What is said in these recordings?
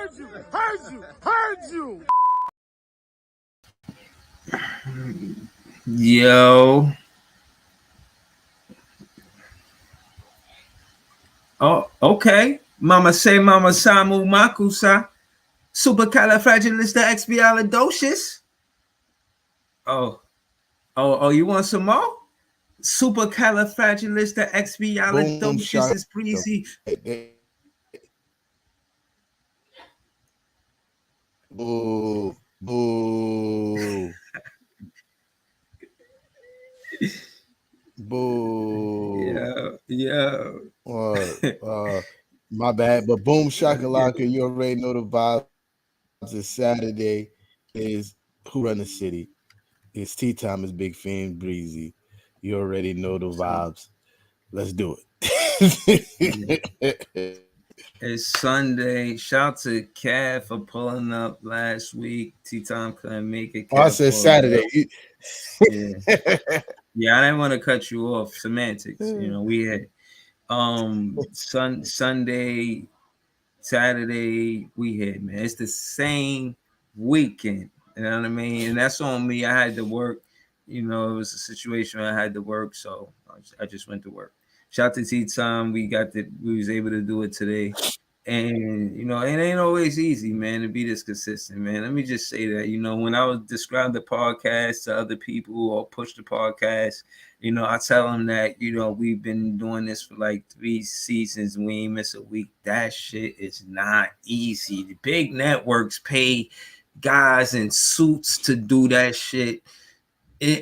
Heard you. Yo. Oh, okay. Mama say, Mama Samu Makusa. Supercalifragilisticexpialidocious. Oh, oh, you want some more? Boom Supercalifragilisticexpialidocious shaka. is breezy. Boo, boo, boo. Yeah, yeah. My bad. But boom shakalaka, you already know the vibes. It's Saturday. Is who run the city? It's tea time. It's Big Fan Breezy. You already know the vibes. Let's do it. It's Sunday. Shout to Cat for pulling up last week. T Time couldn't make it. Oh, I Cat said pulled Saturday. up. Yeah. Yeah, I didn't want to cut you off. Semantics. We had Sunday, Saturday, we had, man. It's the same weekend. You know what I mean? And that's on me. I had to work. It was a situation where I had to work, so I just went to work. Shout to T Time. We was able to do it today. And it ain't always easy, man, to be this consistent, man. Let me just say that, when I would describe the podcast to other people or push the podcast, I tell them that, we've been doing this for like 3 seasons and we ain't miss a week. That shit is not easy. The big networks pay guys in suits to do that shit.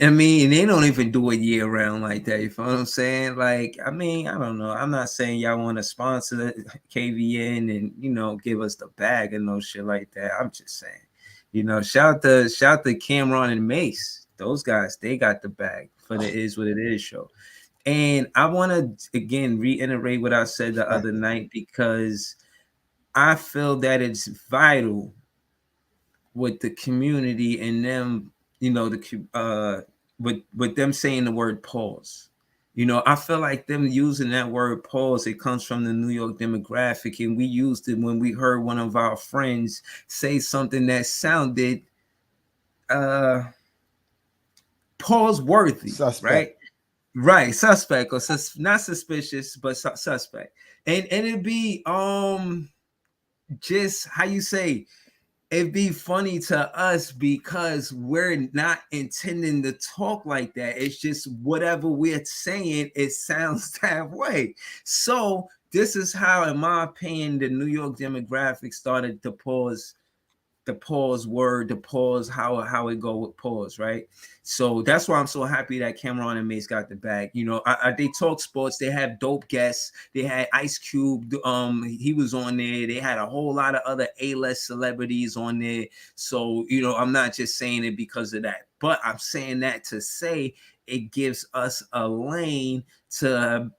I mean, they don't even do it year round like that. You feel what I'm saying? Like, I mean, I don't know. I'm not saying y'all want to sponsor KVN and give us the bag and no shit like that. I'm just saying, shout to Cameron and Mace. Those guys, they got the bag for the Is What It Is show. And I want to again reiterate what I said the other night because I feel that it's vital with the community and them, with them saying the word pause. I feel like them using that word pause, it comes from the New York demographic, and we used it when we heard one of our friends say something that sounded pause worthy, Suspect. right? Right, suspect or not suspicious, but suspect. And it'd be just how you say it'd be funny to us because we're not intending to talk like that. It's just whatever we're saying, it sounds that way. So this is how, in my opinion, the New York demographic started to pause the pause word, the pause, how it go with pause, right? So that's why I'm so happy that Cameron and Mace got the bag. They talk sports. They have dope guests. They had Ice Cube. He was on there. They had a whole lot of other A-list celebrities on there. So I'm not just saying it because of that, but I'm saying that to say it gives us a lane to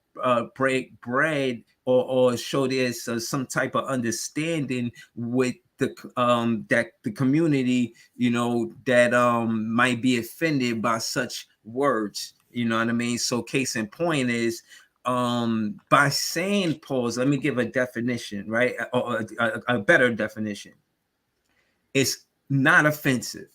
break bread or show there's some type of understanding with that the community that might be offended by such words, you know what I mean. So case in point is by saying pause, let me give a definition, right, or a better definition. It's not offensive.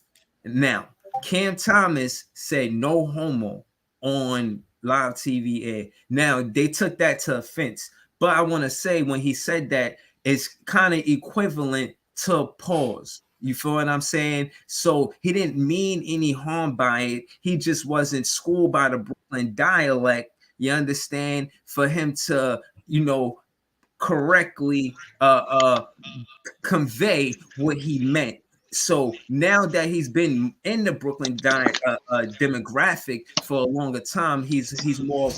Now Cam Thomas said no homo on live TV air. Now they took that to offense, but I want to say when he said that, it's kind of equivalent to pause. You feel what I'm saying? So he didn't mean any harm by it. He just wasn't schooled by the Brooklyn dialect. You understand? For him to, correctly convey what he meant. So now that he's been in the Brooklyn demographic for a longer time, he's more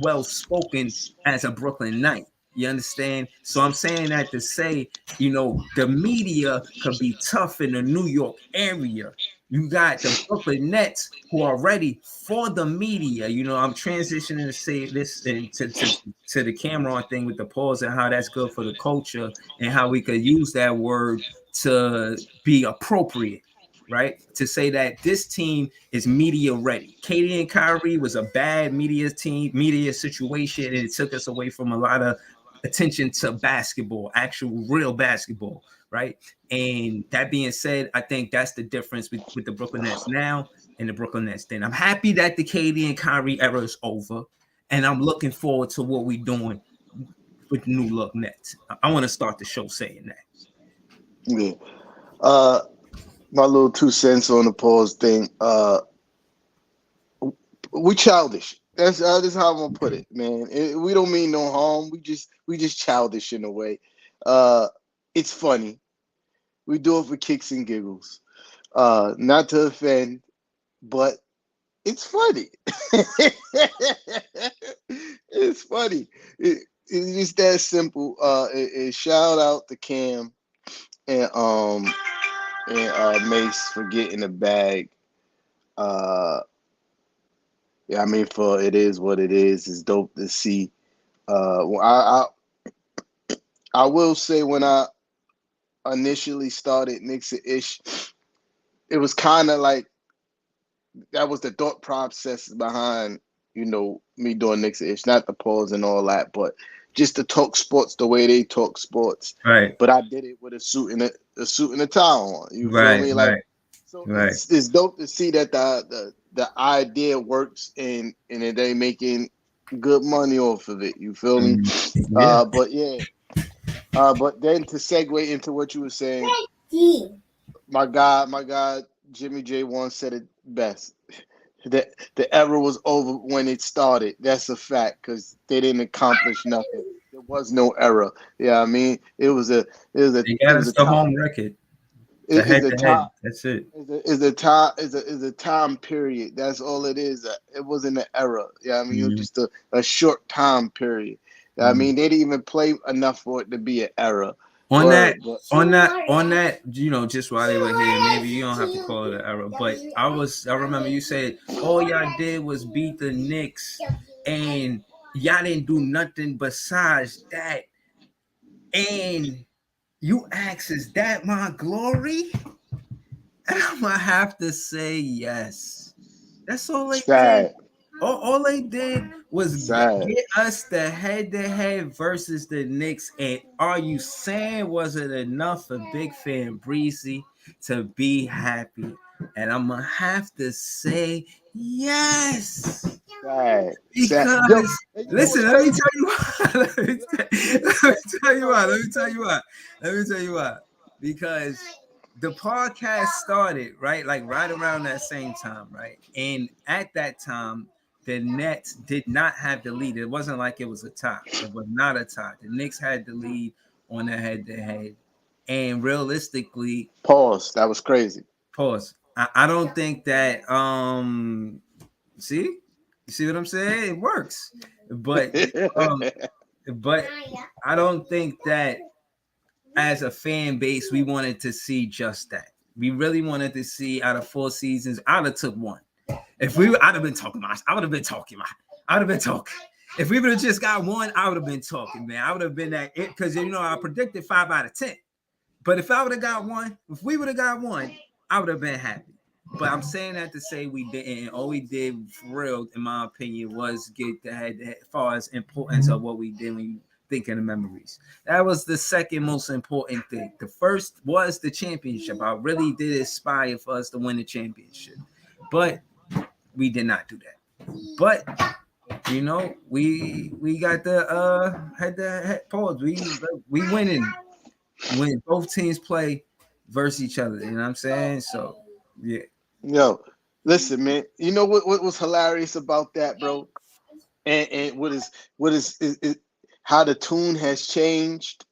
well spoken as a Brooklyn Knight. You understand? So I'm saying that to say, the media could be tough in the New York area. You got the Brooklyn Nets who are ready for the media. I'm transitioning to say this and to the Cameron thing with the pause and how that's good for the culture and how we could use that word to be appropriate, right? To say that this team is media ready. Katie and Kyrie was a bad media situation, and it took us away from a lot of attention to basketball, actual real basketball, right? And that being said, I think that's the difference with the Brooklyn Nets now and the Brooklyn Nets then. I'm happy that the KD and Kyrie era is over, and I'm looking forward to what we're doing with the new look Nets. I want to start the show saying that. Yeah. My little 2 cents on the pause thing. We childish. That's how I'm gonna put it, man. We don't mean no harm. We just childish in a way. Uh, it's funny. We do it for kicks and giggles. Not to offend, but it's funny. It's funny. It's just that simple. Shout out to Cam and Mace for getting the bag. Uh, yeah, I mean, for it is what it is. It's dope to see. I will say when I initially started Nixon Ish, it was kind of like that was the thought process behind me doing Nixon Ish, not the pause and all that, but just to talk sports the way they talk sports. Right, But I did it with a suit and a tie on. You feel right, me? Like right, so, right. it's dope to see that the idea works and that they making good money off of it. You feel me? Yeah. But yeah. But then to segue into what you were saying, my God, Jimmy J once said it best. The era was over when it started. That's a fact because they didn't accomplish nothing. There was no era. Yeah, I mean, They it got was us a the time. home record, the It is head a to time. head. That's it. Is a time period. That's all it is. It wasn't an era. Yeah, I mean, it was Mhm. just a short time period. I Mhm. mean, they didn't even play enough for it to be an era. On that, Word, but just while they were here, maybe you don't have to call it an error, but I remember you said all y'all did was beat the Knicks, and y'all didn't do nothing besides that. And you ask, is that my glory? And I'm gonna have to say yes. That's all they did. sad, All they did was sad. get us the head-to-head versus the Knicks. And are you saying was it enough for Big Fan Breezy to be happy? And I'm gonna have to say yes. Sad, sad. Yo, Because and you know what's listen, let me crazy? tell you why. Let me tell you why. Let me tell you why. Let me tell you why. Because the podcast started right around that same time, right? And at that time, the Nets did not have the lead. It wasn't like it was a tie. It was not a tie. The Knicks had the lead on the head-to-head, and realistically, Pause. That was crazy. pause. I don't think that see, you see what I'm saying? It works, but um, but I don't think that as a fan base we wanted to see just that. We really wanted to see out of 4 seasons, I'd have took one. If I'd have been talking about, I would have been talking about, I would have been talking. If we would have just got one, I would have been talking, man. I would have been that it because I predicted 5 out of 10. But if I would have got one, if we would have got one, I would have been happy. But I'm saying that to say we didn't. And all we did, for real, in my opinion, was get the head as far as importance of what we did when you think of the memories. That was the second most important thing. The first was the championship. I really did aspire for us to win the championship, but we did not do that. But we got the had the head pause. We winning when both teams play versus each other. You know what I'm saying? So yeah. Yo, listen, man. You know what was hilarious about that, bro? And what is how the tune has changed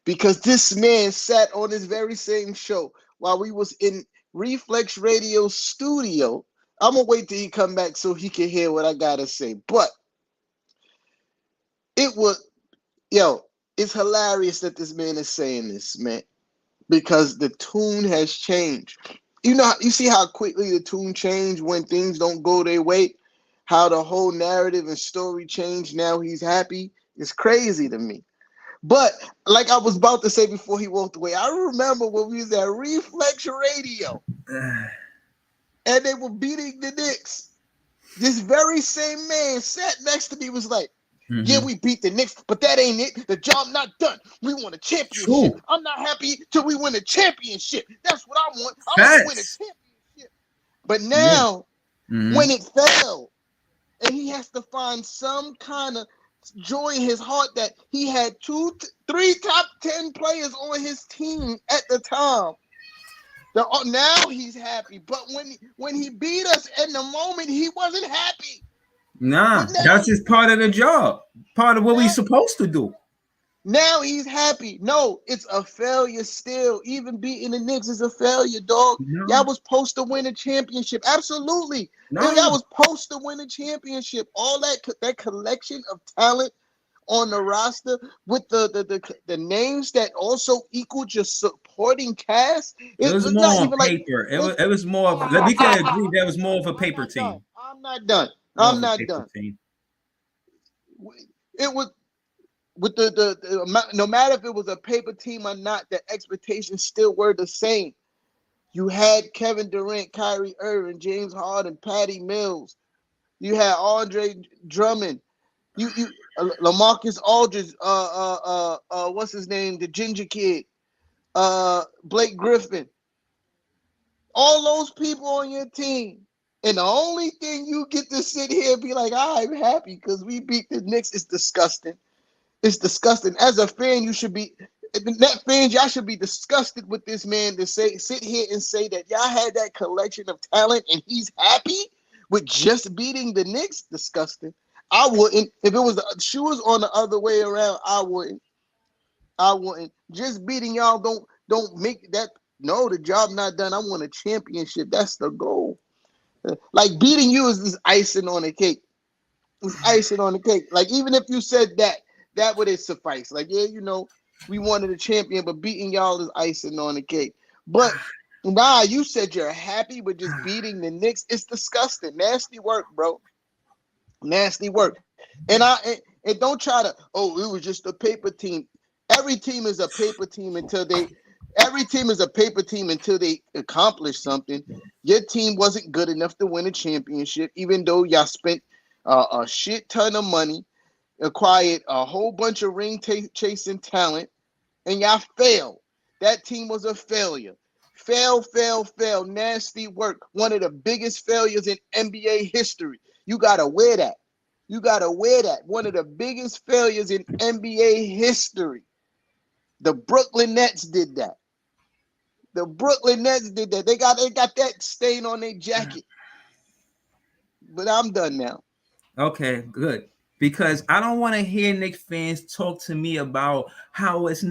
because this man sat on this very same show while we was in Reflex Radio studio. I'm gonna wait till he come back so he can hear what I gotta say. But it was yo, it's hilarious that this man is saying this, man, because the tune has changed. You see how quickly the tune changed when things don't go their way, how the whole narrative and story changed. Now he's happy. It's crazy to me. But like I was about to say before he walked away, I remember when we was at Reflex Radio and they were beating the Knicks. This very same man sat next to me was like, Yeah, we beat the Knicks, but that ain't it. The job not done. We want a championship. True. I'm not happy till we win a championship. That's what I want. I want to win a Facts. championship. But Yeah. now, when it fell, and he has to find some kind of joy in his heart that he had three top 10 players on his team at the time. Now he's happy, but when he beat us in the moment, he wasn't happy. Nah, But now that's just part of the job, part of what we now supposed to do. now he's happy. No, it's a failure still. Even beating the Knicks is a failure, dog. Y'all No, was supposed to win a championship. Absolutely. Y'all no, was supposed to win a championship. All that collection of talent on the roster with the names that also equaled your supporting cast. it was It's more not on even like paper. It was it's it was more of we can agree that was more of a I'm paper not done. team, I'm not done. more I'm of a not paper done. team. It was with no matter if it was a paper team or not, the expectations still were the same. You had Kevin Durant, Kyrie Irving, James Harden, Patty Mills. You had Andre Drummond. You LaMarcus Aldridge. What's his name? The ginger kid. Blake Griffin. All those people on your team. And the only thing you get to sit here and be like, I'm happy because we beat the Knicks is disgusting. It's disgusting. As a fan, you should be net fans, y'all should be disgusted with this man to sit here and say that y'all had that collection of talent and he's happy with just beating the Knicks. Disgusting. I wouldn't. If it was the shoes on the other way around, I wouldn't. I wouldn't. Just beating y'all don't make that. No, the job not done. I want a championship. That's the goal. Like beating you is this icing on the cake. It's icing on the cake. Like even if you said that would suffice. Like yeah, we wanted a champion, but beating y'all is icing on the cake. But nah, you said you're happy with just beating the Knicks. It's disgusting. Nasty work, bro. Nasty work. And don't try to, oh, it was just a paper team. Every team is a paper team every team is a paper team until they accomplish something. Your team wasn't good enough to win a championship, even though y'all spent a shit ton of money, acquired a whole bunch of chasing talent, and y'all failed. That team was a failure. Fail, fail, fail. Nasty work. One of the biggest failures in NBA history. You gotta wear that. You gotta wear that. One of the biggest failures in NBA history. The Brooklyn Nets did that. The Brooklyn Nets did that. They got that stain on their jacket. But I'm done now. Okay, good. Because I don't want to hear Knicks fans talk to me about how that's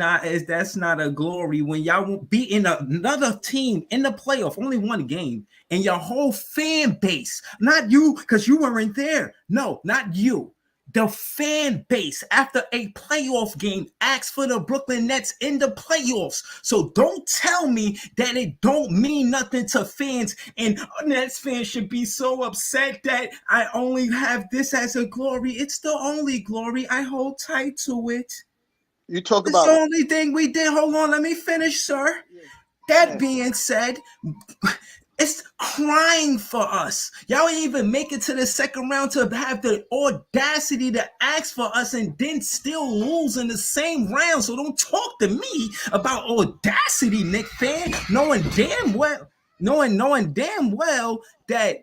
not a glory when y'all beating another team in the playoff, only one game, and your whole fan base, not you, because you weren't there. No, not you. The fan base after a playoff game asks for the Brooklyn Nets in the playoffs. So don't tell me that it don't mean nothing to fans and Nets fans should be so upset that I only have this as a glory. It's the only glory. I hold tight to it. You talk It's the about only thing we did. Hold on, let me finish, sir. That yes. being said, it's crying for us. Y'all ain't even make it to the second round to have the audacity to ask for us and then still lose in the same round. So don't talk to me about audacity, Nick fan, knowing damn well that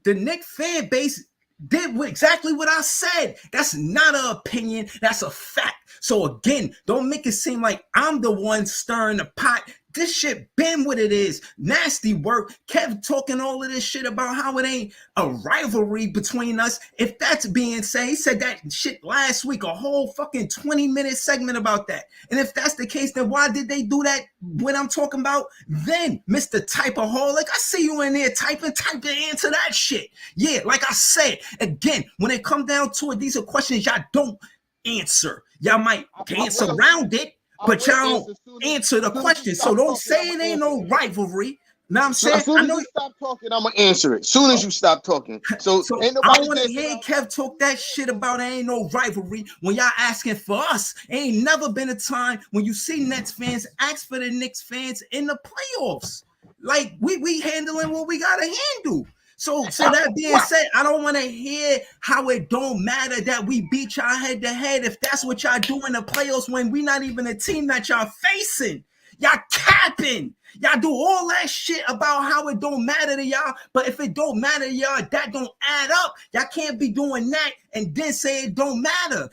the Nick fan base did exactly what I said. That's not an opinion. That's a fact. So again, don't make it seem like I'm the one stirring the pot. This shit been what it is. Nasty work. Kev talking all of this shit about how it ain't a rivalry between us. If that's being said, he said that shit last week, a whole fucking 20-minute segment about that. And if that's the case, then why did they do that when I'm talking about then, Mr. Typeaholic? I see you in there typing, type the answer that shit. Yeah, like I said, again, when it come down to it, these are questions y'all don't answer. Y'all might I dance will. around it, I but will y'all don't answer soon as answer the soon as you question. So stop don't talking. say I'm it gonna ain't answer no it. rivalry. Know what I'm So saying? as soon I as know. you stop talking, I'm gonna answer it. Soon as you stop talking. So So ain't I nobody don't want to dancing hear around Kev nothing. talk that shit about ain't no rivalry when y'all asking for us. Ain't never been a time when you see Nets fans ask for the Knicks fans in the playoffs. Like we handling what we gotta handle. So that being said, I don't want to hear how it don't matter that we beat y'all head to head if that's what y'all do in the playoffs when we not even a team that y'all facing. Y'all capping. Y'all do all that shit about how it don't matter to y'all, but if it don't matter to y'all, that don't add up. Y'all can't be doing that and then say it don't matter.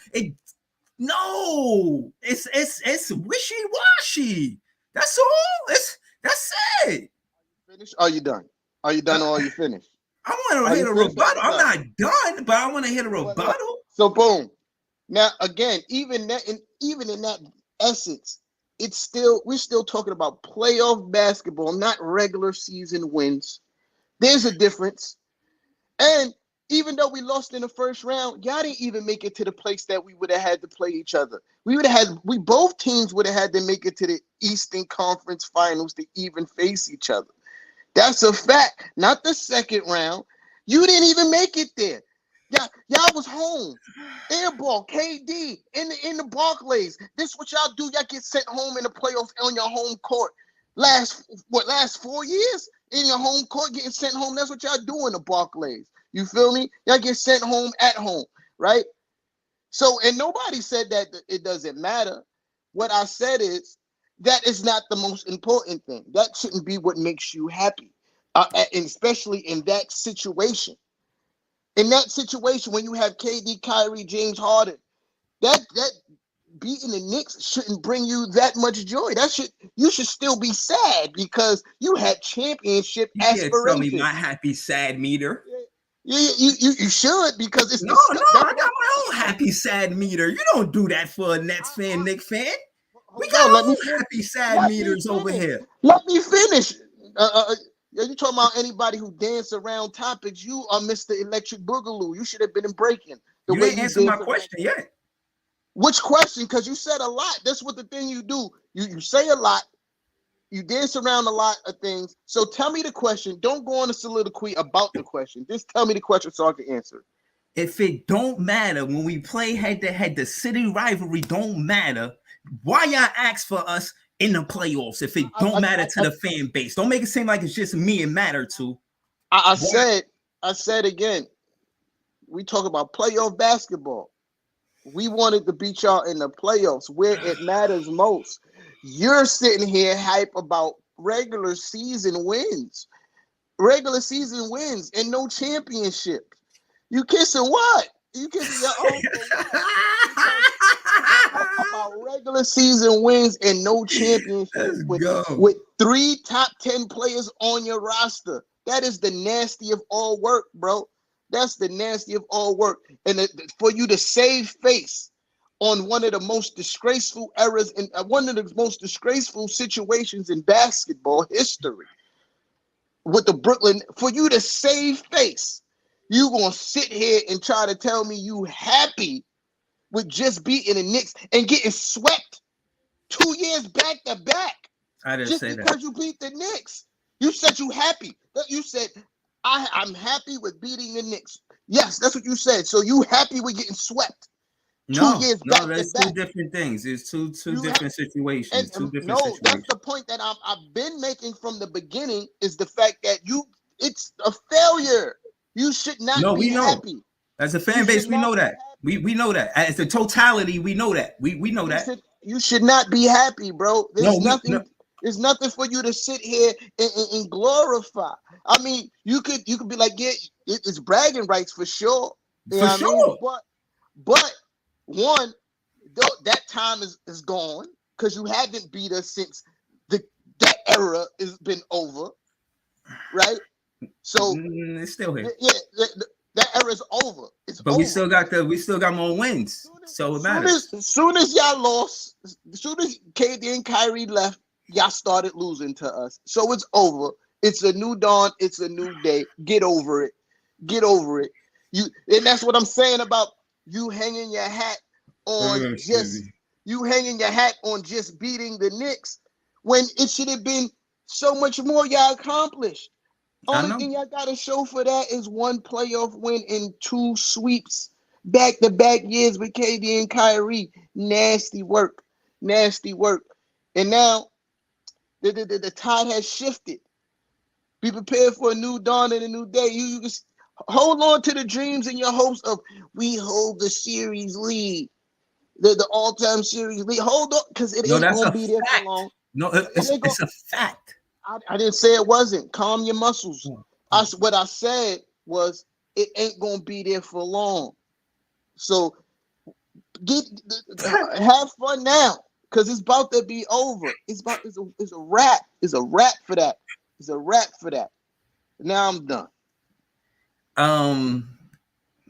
No, it's wishy washy. That's all. That's it. Finish? Are you done? Are you done or are you finished? I want to Are you hit a finished? rebuttal. I'm not done, but I want to hit a Look. rebuttal. So boom. Now again, even in that essence, we're still talking about playoff basketball, not regular season wins. There's a difference. And even though we lost in the first round, y'all didn't even make it to the place that we would have had to play each other. We both teams would have had to make it to the Eastern Conference Finals to even face each other. That's a fact. Not the second round. You didn't even make it there. Y'all was home. Airball, KD, in the Barclays. This what y'all do. Y'all get sent home in the playoffs on your home court. Last 4 years in your home court getting sent home. That's what y'all do in the Barclays. You feel me? Y'all get sent home at home, right? So, and nobody said that it doesn't matter. What I said is that is not the most important thing. That shouldn't be what makes you happy, and especially in that situation. In that situation, when you have KD, Kyrie, James Harden, that beating the Knicks shouldn't bring you that much joy. You should still be sad because you had championship You can't tell me my aspirations. happy sad meter. You should because it's No, that's I got my own happy sad meter. You don't do that for a Nets fan, Knicks fan. We Hold got on, our own happy sad meters over here. Let me finish. You talking about anybody who dance around topics? You are Mr. Electric Boogaloo. You should have been in breaking the You way didn't you answer my dance around. question yet. Which question? Because you said a lot. That's what the thing you do. You say a lot. You dance around a lot of things. So tell me the question. Don't go on a soliloquy about the question. Just tell me the question so I can answer. If it don't matter when we play head to head, the city rivalry don't matter. Why y'all ask for us in the playoffs if it don't matter to the fan base? Don't make it seem like it's just me and matter to. I said again, we talk about playoff basketball. We wanted to beat y'all in the playoffs where it matters most. You're sitting here hype about regular season wins. Regular season wins and no championship. You kissing what? You kissing your own for what? About regular season wins and no championship Let's go. with 3 top 10 players on your roster. That is the nasty of all work, bro. That's the nasty of all work. And for you to save face on one of the most disgraceful eras and one of the most disgraceful situations in basketball history with the Brooklyn, for you to save face, you gonna sit here and try to tell me you happy with just beating the Knicks and getting swept 2 years back to back. I didn't Just say because that. you beat the Knicks. You said you happy. You said, I'm happy with beating the Knicks. Yes, that's what you said. So you happy with getting swept 2 years back to that's back. two different things. It's two different situations. Two different No, that's situations. the point that I've been making from the beginning is the fact that it's a failure. You should not No, be we know. happy. As a You fan should base, we not know be that. happy. We know that. As a totality, we know that. We know that. You should not be happy, bro. No, There's nothing. There's nothing for you to sit here and glorify. I mean, you could be like, yeah, it's bragging rights for sure. You know for what I mean? sure. But one, that time is gone because you haven't beat us since that era has been over, right? So It's still here. yeah, that era is over. It's But over. we still got more wins. So it matters. As soon as y'all lost, as soon as KD and Kyrie left, y'all started losing to us. So it's over. It's a new dawn. It's a new day. Get over it. Get over it. And that's what I'm saying about you hanging your hat on just beating the Knicks when it should have been so much more y'all accomplished. Only thing y'all got to show for that is one playoff win and 2 sweeps back-to-back years with KD and Kyrie. Nasty work. Nasty work. And now the tide has shifted. Be prepared for a new dawn and a new day. You can hold on to the dreams and your hopes of we hold the series lead, the all-time series lead. Hold on, because it No, ain't that's gonna a be there for long. fact. No, It ain't gonna. it's a fact. I didn't say it wasn't. Calm your muscles. What I said was it ain't gonna be there for long. So get have fun now, because it's about to be over. It's a wrap. It's a wrap for that. It's a wrap for that. Now I'm done. Um,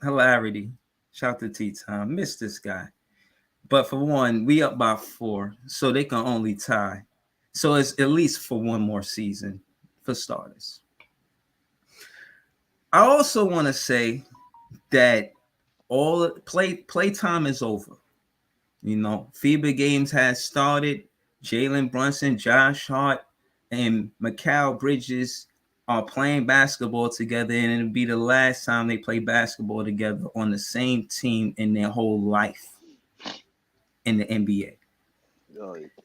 hilarity. Shout to T Time. Miss this guy. But for one, we up by 4, so they can only tie. So it's at least for one more season for starters. I also want to say that all play time is over. You know, FIBA games has started. Jalen Brunson, Josh Hart, and Mikal Bridges are playing basketball together, and it'll be the last time they play basketball together on the same team in their whole life in the NBA.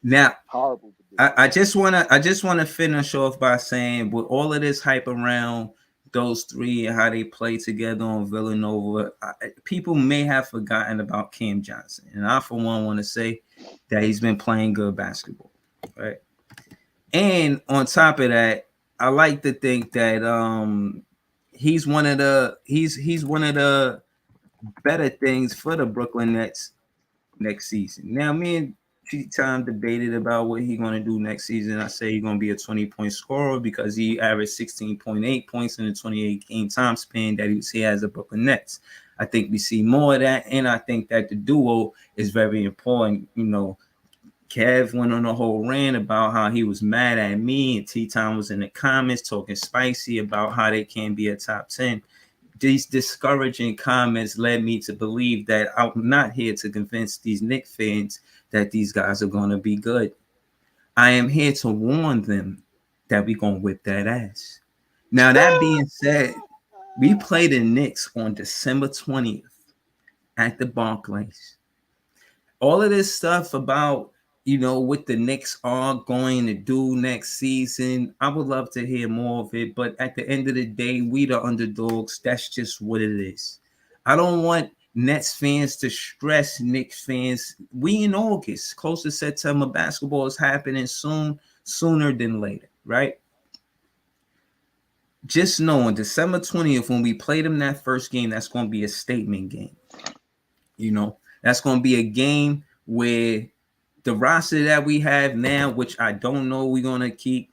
Now, Horrible. I just wanna finish off by saying, with all of this hype around those three and how they play together on Villanova, people may have forgotten about Cam Johnson, and I for one want to say that he's been playing good basketball, right? And on top of that, I like to think that he's one of the better things for the Brooklyn Nets next season. Now, me and T-Time debated about what he's going to do next season. I say he's going to be a 20-point scorer because he averaged 16.8 points in the 28-game time span that he has at Brooklyn Nets. I think we see more of that, and I think that the duo is very important. You know, Kev went on a whole rant about how he was mad at me, and T-Time was in the comments talking spicy about how they can't be a top 10. These discouraging comments led me to believe that I'm not here to convince these Knicks fans that these guys are going to be good. I am here to warn them that we're going to whip that ass. Now, that being said, we play the Knicks on December 20th at the Barclays. All of this stuff about, you know, what the Knicks are going to do next season, I would love to hear more of it. But at the end of the day, we the underdogs. That's just what it is. I don't want Nets fans to stress Knicks fans. We in August, close to September. Basketball is happening sooner than later, right? Just know on December 20th, when we play them that first game, that's going to be a statement game. You know, that's going to be a game where the roster that we have now, which I don't know we're going to keep,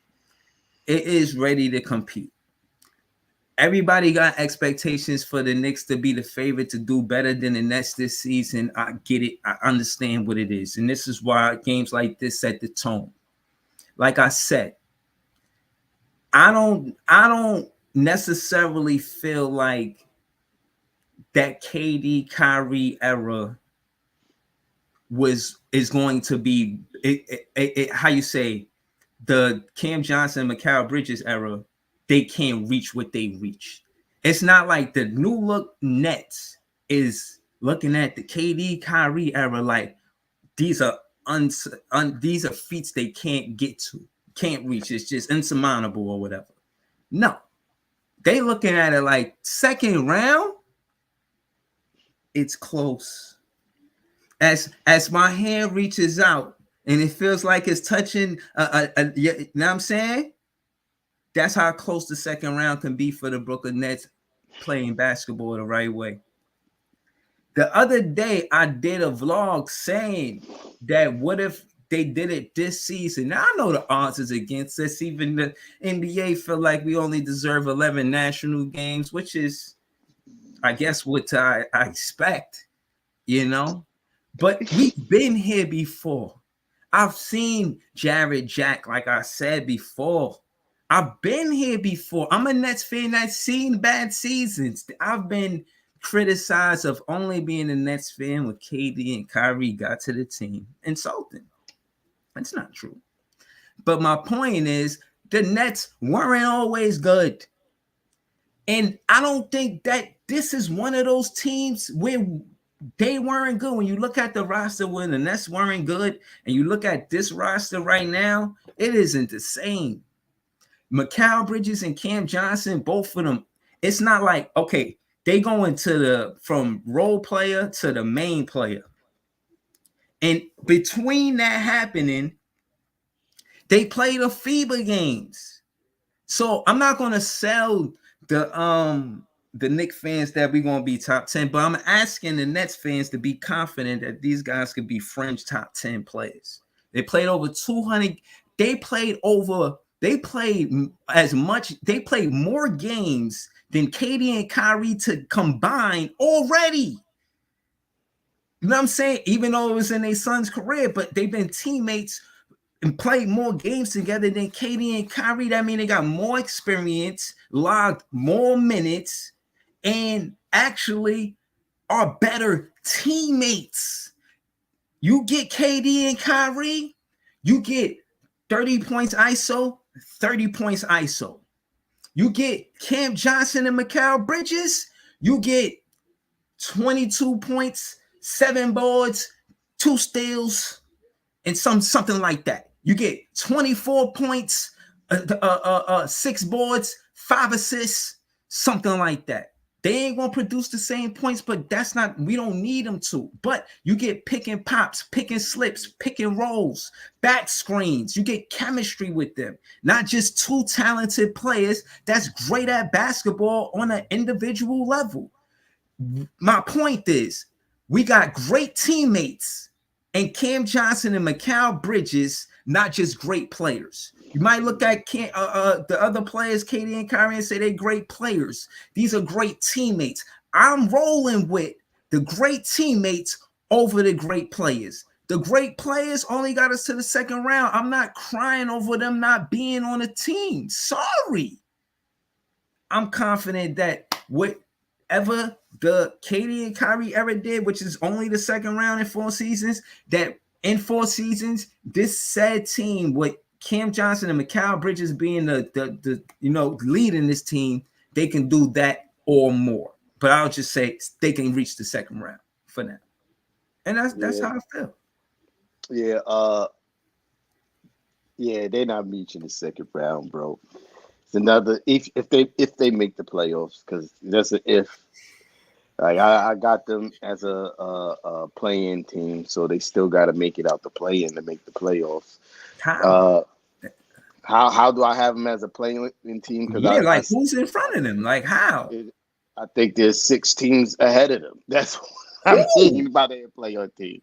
it is ready to compete. Everybody got expectations for the Knicks to be the favorite to do better than the Nets this season. I get it. I understand what it is. And this is why games like this set the tone. Like I said, I don't necessarily feel like that KD Kyrie era is going to be how you say the Cam Johnson, Mikal Bridges era. They can't reach what they reached. It's not like the new look Nets is looking at the KD Kyrie era like these are these are feats they can't get to, can't reach. It's just insurmountable or whatever. No, they looking at it like second round. It's close. As my hand reaches out and it feels like it's touching, you know what I'm saying? That's how close the second round can be for the Brooklyn Nets playing basketball the right way. The other day, I did a vlog saying that what if they did it this season? Now, I know the odds is against us. Even the NBA feel like we only deserve 11 national games, which is, I guess, what I expect, you know? But we've been here before. I've seen Jared Jack, like I said before. I've been here before. I'm a Nets fan that's seen bad seasons. I've been criticized of only being a Nets fan when KD and Kyrie got to the team. Insulting. That's not true. But my point is, the Nets weren't always good. And I don't think that this is one of those teams where they weren't good. When you look at the roster when the Nets weren't good, and you look at this roster right now, it isn't the same. Mikal Bridges and Cam Johnson, both of them, it's not like, okay, they go into the from role player to the main player. And between that happening, they play the FIBA games. So I'm not gonna sell the Knicks fans that we're gonna be top 10, but I'm asking the Nets fans to be confident that these guys could be fringe top 10 players. They played over 200, they played as much, they played more games than KD and Kyrie to combine already. You know what I'm saying? Even though it was in their son's career, but they've been teammates and played more games together than KD and Kyrie. That means they got more experience, logged more minutes, and actually are better teammates. You get KD and Kyrie, you get 30 points ISO, 30 points ISO. You get Cam Johnson and Mikal Bridges, you get 22 points, 7 boards, 2 steals, and something like that. You get 24 points, 6 boards, 5 assists, something like that. They ain't gonna produce the same points, but that's not, we don't need them to. But you get pick and pops, pick and slips, pick and rolls, back screens. You get chemistry with them, not just 2 talented players that's great at basketball on an individual level. My point is, we got great teammates, and Cam Johnson and Mikal Bridges, not just great players. You might look at the other players, KD and Kyrie, and say they're great players. These are great teammates. I'm rolling with the great teammates over the great players. The great players only got us to the second round. I'm not crying over them not being on the team. Sorry. I'm confident that whatever the KD and Kyrie era did, which is only the second round in 4 seasons, that in 4 seasons, this said team with Cam Johnson and Mikal Bridges being the leading this team, they can do that or more. But I'll just say they can reach the second round for now. And that's how I feel. Yeah, they're not reaching the second round, bro. It's another if they make the playoffs, because that's an if. Like I got them as a play-in team, so they still got to make it out the play-in to make the playoffs. How do I have them as a play-in team? Because who's in front of them? Like how? I think there's 6 teams ahead of them. That's what I'm thinking about their play-in team.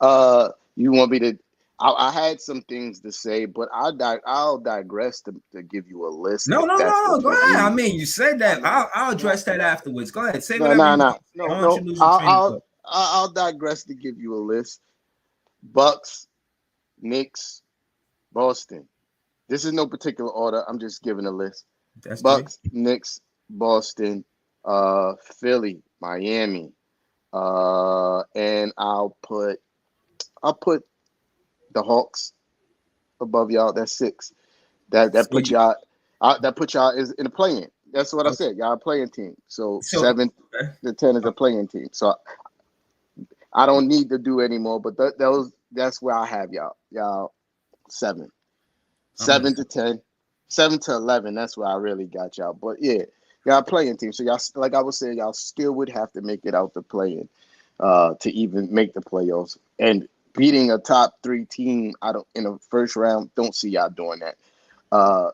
You want me to? I had some things to say, but I'll digress to give you a list. No. Go ahead. I mean, you said that. I'll address that afterwards. Go ahead. Say whatever. No. I'll digress to give you a list. Bucks, Knicks, Boston. This is no particular order. I'm just giving a list. That's Bucks, great. Knicks, Boston, Philly, Miami, and I'll put the Hawks above y'all. That's 6. That put y'all is in a play-in. That's what I said. Y'all a play-in team. So 7 to 10 is a play-in team. So I don't need to do anymore. But that's where I have y'all. Y'all 7. 7 to 10, 7 to 11. That's where I really got y'all. But yeah, y'all play-in team. So y'all, like I was saying, y'all still would have to make it out the play-in to even make the playoffs. And beating a top 3 team in the first round, don't see y'all doing that.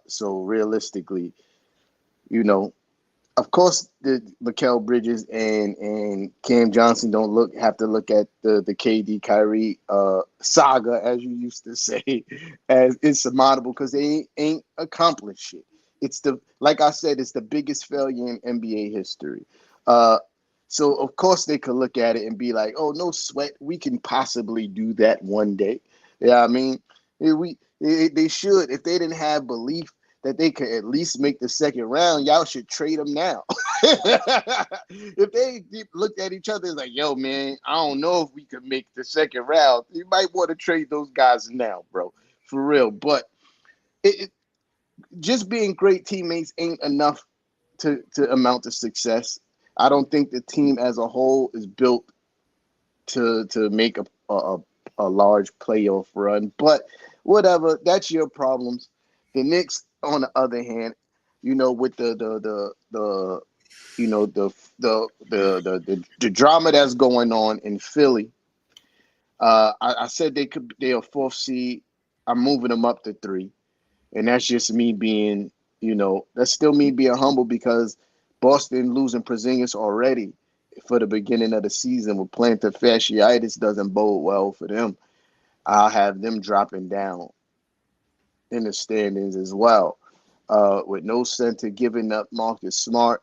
So realistically, of course, the Mikal Bridges and Cam Johnson don't have to look at the KD Kyrie saga, as you used to say, as insurmountable, because they ain't accomplished shit. Like I said, it's the biggest failure in NBA history. So of course they could look at it and be like, "Oh, no sweat, we can possibly do that one day." Yeah, I mean, they should. If they didn't have belief that they could at least make the second round, y'all should trade them now. If they looked at each other like, "Yo, man, I don't know if we could make the second round," you might want to trade those guys now, bro, for real. But just being great teammates ain't enough to amount to success. I don't think the team as a whole is built to make a large playoff run. But whatever, that's your problems. The Knicks on the other hand, with the the drama that's going on in Philly, I said they're a fourth seed. I'm moving them up to three, and that's just me being, that's still me being humble because Boston losing Porzingis already for the beginning of the season with plantar fasciitis doesn't bode well for them. I'll have them dropping down in the standings as well, with no center giving up Marcus Smart,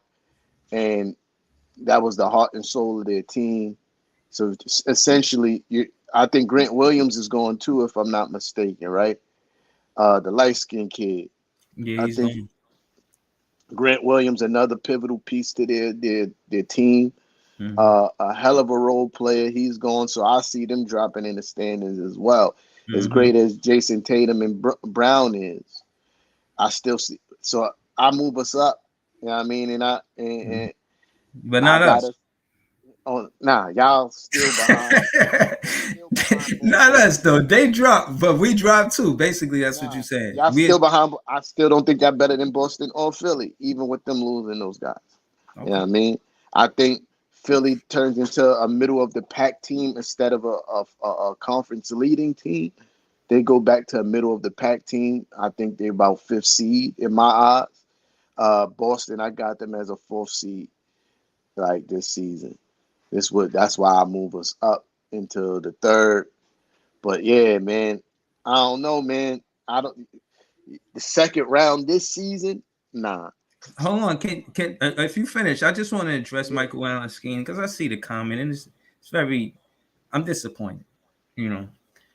and that was the heart and soul of their team. So essentially, I think Grant Williams is going too, if I'm not mistaken, right? The light skinned kid. Yeah, I he's think going. Grant Williams, another pivotal piece to their team. Mm-hmm. A hell of a role player. He's gone, so I see them dropping in the standings as well. As Mm-hmm. great as Jason Tatum and Brown is, I still see. So I move us up. You know what I mean? And But I not got us. us. Oh, nah, y'all still behind. Still behind Not Boston. us though. They dropped, but we dropped too. Basically, that's what you're Nah, saying. y'all We still behind. I still don't think y'all better than Boston or Philly, even with them losing those guys. You know what okay. I mean? I think Philly turns into a middle of the pack team instead of a conference leading team. They go back to a middle of the pack team. I think they're about fifth seed in my eyes. Boston, I got them as a fourth seed like this season. That's why I move us up into the third. But yeah, man, I don't know, man. I don't the second round this season, nah. Hold on. Can if you finish, I just want to address Yeah. Michael Allen scheme because I see the comment and it's very. I'm disappointed. You know,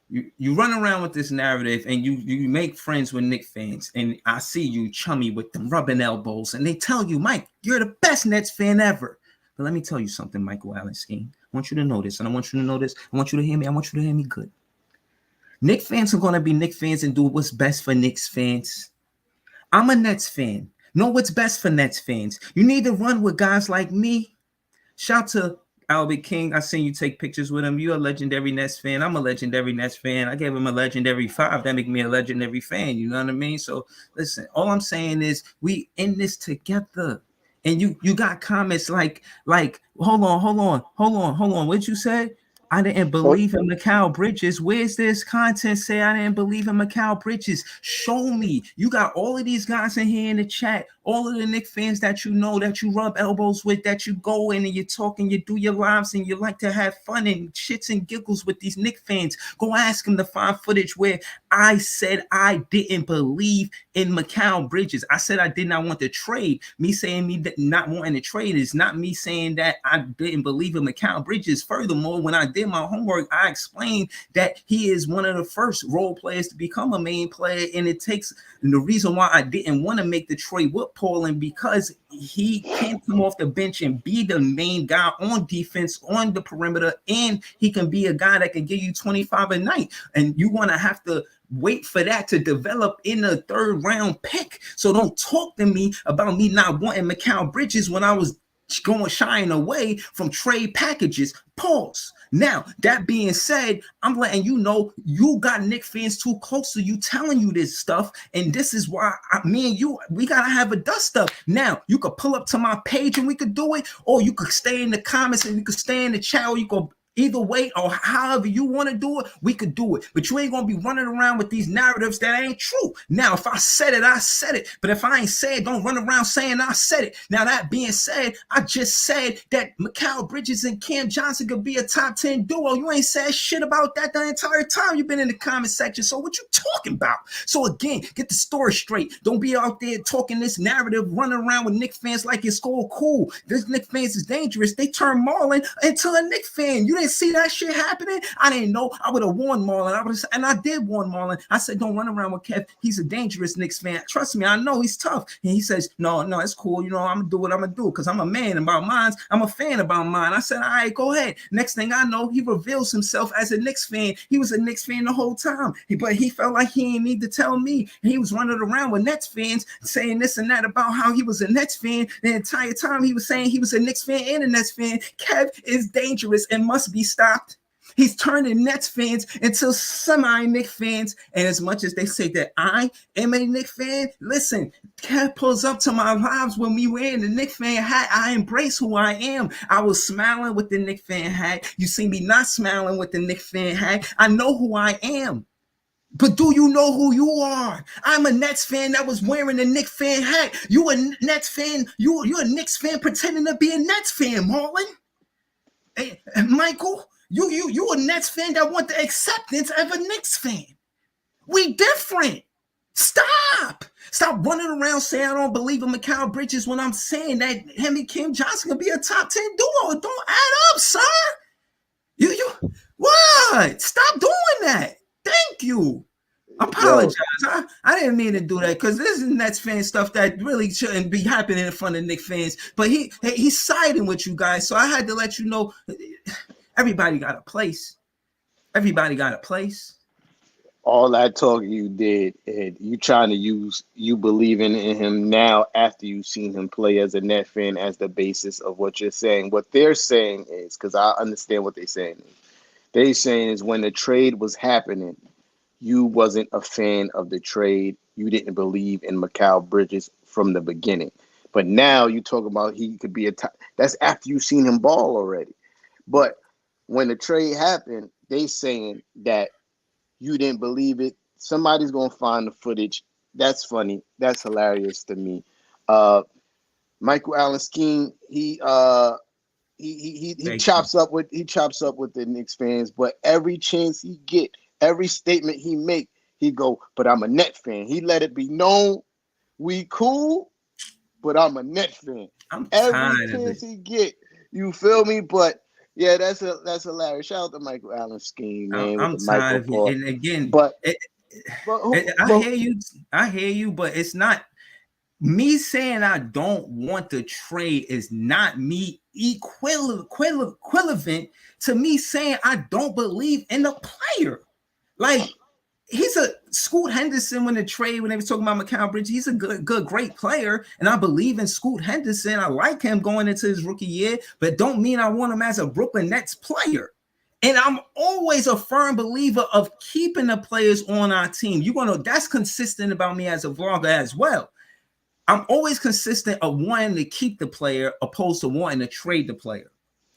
you run around with this narrative and you make friends with Knicks fans, and I see you chummy with them, rubbing elbows, and they tell you, Mike, you're the best Nets fan ever. But let me tell you something, Michael Allen scheme. I want you to know this, and I want you to know this. I want you to hear me. I want you to hear me good. Knicks fans are gonna be Knicks fans and do what's best for Knicks fans. I'm a Nets fan. Know what's best for Nets fans. You need to run with guys like me. Shout to Albert King. I seen you take pictures with him. You're a legendary Nets fan. I'm a legendary Nets fan. I gave him a legendary 5. That make me a legendary fan. You know what I mean? So listen, all I'm saying is we in this together. And you got comments like hold on. What'd you say? I didn't Oh, believe in Mikal Bridges. Where's this content say I didn't believe in Mikal Bridges? Show me. You got all of these guys in here in the chat, all of the Knicks fans that you know, that you rub elbows with, that you go in and you talk and you do your lives and you like to have fun and shits and giggles with these Knicks fans. Go ask them to find footage where I said I didn't believe in Mikal Bridges. I said I did not want to trade. Me saying me not wanting to trade is not me saying that I didn't believe in Mikal Bridges. Furthermore, when I did my homework, I explained that he is one of the first role players to become a main player, and it takes, and the reason why I didn't want to make the trade with Paulin because he can come off the bench and be the main guy on defense on the perimeter, and he can be a guy that can give you 25 a night, and you want to have to wait for that to develop in a third round pick. So don't talk to me about me not wanting Mikal Bridges when I was going shying away from trade packages. Pause. Now, that being said, I'm letting you know you got Knicks fans too close to you telling you this stuff. And this is why me and you, we got to have a dust up. Now, you could pull up to my page and we could do it, or you could stay in the comments and you could stay in the chat, or you could either way, or however you want to do it, we could do it. But you ain't gonna be running around with these narratives that ain't true. Now, if I said it, I said it. But if I ain't said, don't run around saying I said it. Now, that being said, I just said that Mikal Bridges and Cam Johnson could be a top 10 duo. You ain't said shit about that the entire time you've been in the comment section. So what you talking about? So again, get the story straight. Don't be out there talking this narrative, running around with Knicks fans like it's all cool. This Knicks fans is dangerous. They turn Marlon into a Knicks fan. You didn't see that shit happening? I didn't know. I would have warned Marlon. And I did warn Marlon. I said, don't run around with Kev. He's a dangerous Knicks fan. Trust me, I know he's tough. And he says, no, it's cool. You know, I'm gonna do what I'm gonna do because I'm a man about mine. I'm a fan about mine. I said, all right, go ahead. Next thing I know, he reveals himself as a Knicks fan. He was a Knicks fan the whole time, but he felt like he didn't need to tell me. He was running around with Nets fans saying this and that about how he was a Nets fan. The entire time he was saying he was a Knicks fan and a Nets fan. Kev is dangerous and must be stopped. He's turning Nets fans into semi-Knicks fans. And as much as they say that I am a Knicks fan, listen, Cat pulls up to my lives when we wearing the Knicks fan hat. I embrace who I am. I was smiling with the Knicks fan hat. You see me not smiling with the Knicks fan hat. I know who I am. But do you know who you are? I'm a Nets fan that was wearing a Knicks fan hat. You a Nets fan. You're a Knicks fan pretending to be a Nets fan, Marlon. Hey, Michael, you a Nets fan that want the acceptance of a Knicks fan. We different. Stop running around saying I don't believe in Mikal Bridges when I'm saying that him and Cam Johnson can be a top 10 duo. Don't add up, sir. You what? Stop doing that. Thank you. Apologize. I didn't mean to do that because this is Nets fan stuff that really shouldn't be happening in front of Knicks fans. But he's siding with you guys, so I had to let you know. Everybody got a place. Everybody got a place. All that talk you did, and you trying to use you believing in him now after you've seen him play as a Net fan as the basis of what you're saying. What they're saying is, because I understand what they're saying. They're saying is when the trade was happening, you wasn't a fan of the trade. You didn't believe in Mikal Bridges from the beginning. But now you talk about he could be a top. That's after you've seen him ball already. But when the trade happened, they saying that you didn't believe it. Somebody's gonna find the footage. That's funny. That's hilarious to me. Michael Allen Skeen, he chops up with the Knicks fans, but every chance he get, every statement he make, he go, but I'm a Net fan. He let it be known we cool, but I'm a Net fan. I'm every chance he get, you feel me? But yeah, that's hilarious. Shout out to Michael Allen Skeen, man. I'm tired of it. And again, I hear you, but it's not me saying I don't want the trade is not me equivalent to me saying I don't believe in the player. Like he's a Scoot Henderson when they were talking about Mikal Bridges, he's a great player, and I believe in Scoot Henderson. I like him going into his rookie year, but don't mean I want him as a Brooklyn Nets player. And I'm always a firm believer of keeping the players on our team. That's consistent about me as a vlogger as well. I'm always consistent of wanting to keep the player opposed to wanting to trade the player,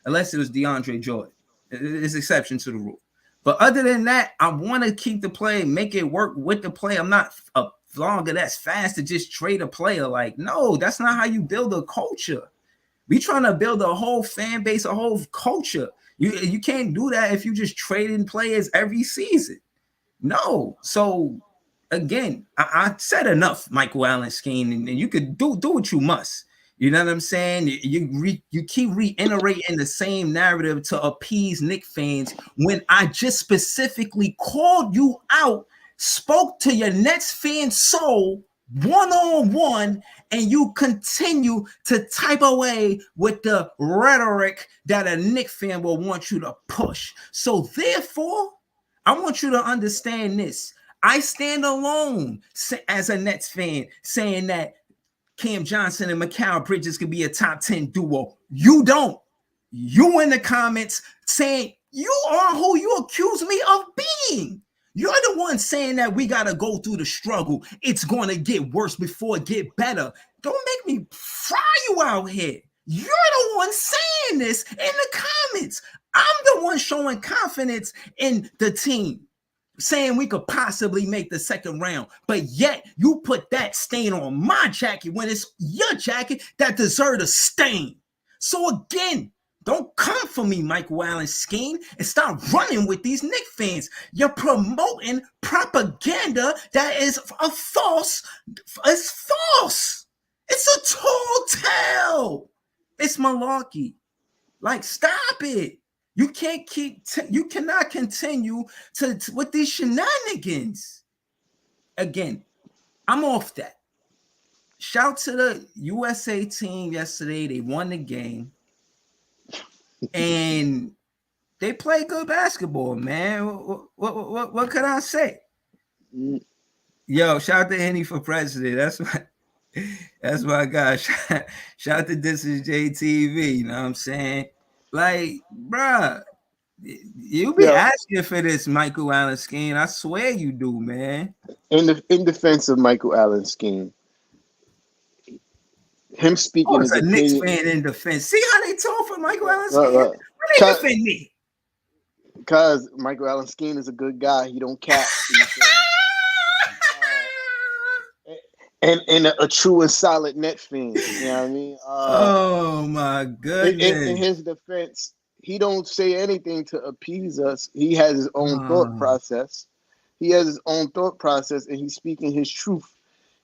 unless it was DeAndre Jordan. There's exception to the rule. But other than that, I want to keep the play, make it work with the play. I'm not a vlogger that's fast to just trade a player. Like, no, that's not how you build a culture. We trying to build a whole fan base, a whole culture. You can't do that if you just trading players every season. No. So again, I said enough, Michael Allen Skeen, and you could do what you must. You know what I'm saying? You keep reiterating the same narrative to appease Knicks fans when I just specifically called you out, spoke to your Nets fan soul one-on-one, and you continue to type away with the rhetoric that a Knicks fan will want you to push. So therefore, I want you to understand this. I stand alone as a Nets fan saying that Cam Johnson and Mikal Bridges could be a top 10 duo. You don't. You in the comments saying you are who you accuse me of being. You're the one saying that we got to go through the struggle. It's going to get worse before it get better. Don't make me fry you out here. You're the one saying this in the comments. I'm the one showing confidence in the team, saying we could possibly make the second round, but yet you put that stain on my jacket when it's your jacket that deserves a stain. So again, don't come for me, Michael Allen Skeen, and start running with these Knicks fans. You're promoting propaganda that is false. It's false. It's a tall tale. It's malarkey. Like, stop it. You cannot continue to with these shenanigans. Again, I'm off that. Shout to the USA team yesterday. They won the game. And they play good basketball, man. What could I say? Yo, shout out to Henny for president. That's my guy. Shout out to This Is JTV. You know what I'm saying? Like, bruh, You be Yeah, asking for this, Michael Allen scheme. I swear you do, man. in defense of Michael Allen's scheme, him Oh, speaking it's his a Knicks opinion, fan in defense. See how they talk for Michael Allen scheme? uh, Why they defend me? because Michael Allen Skeen is a good guy. He don't cap. You feel me? Uh, and a true and solid net fan. You know what I mean? Oh my In goodness. his defense, he don't say anything to appease us. He has his own thought Oh, process. He has his own thought process, and he's speaking his truth.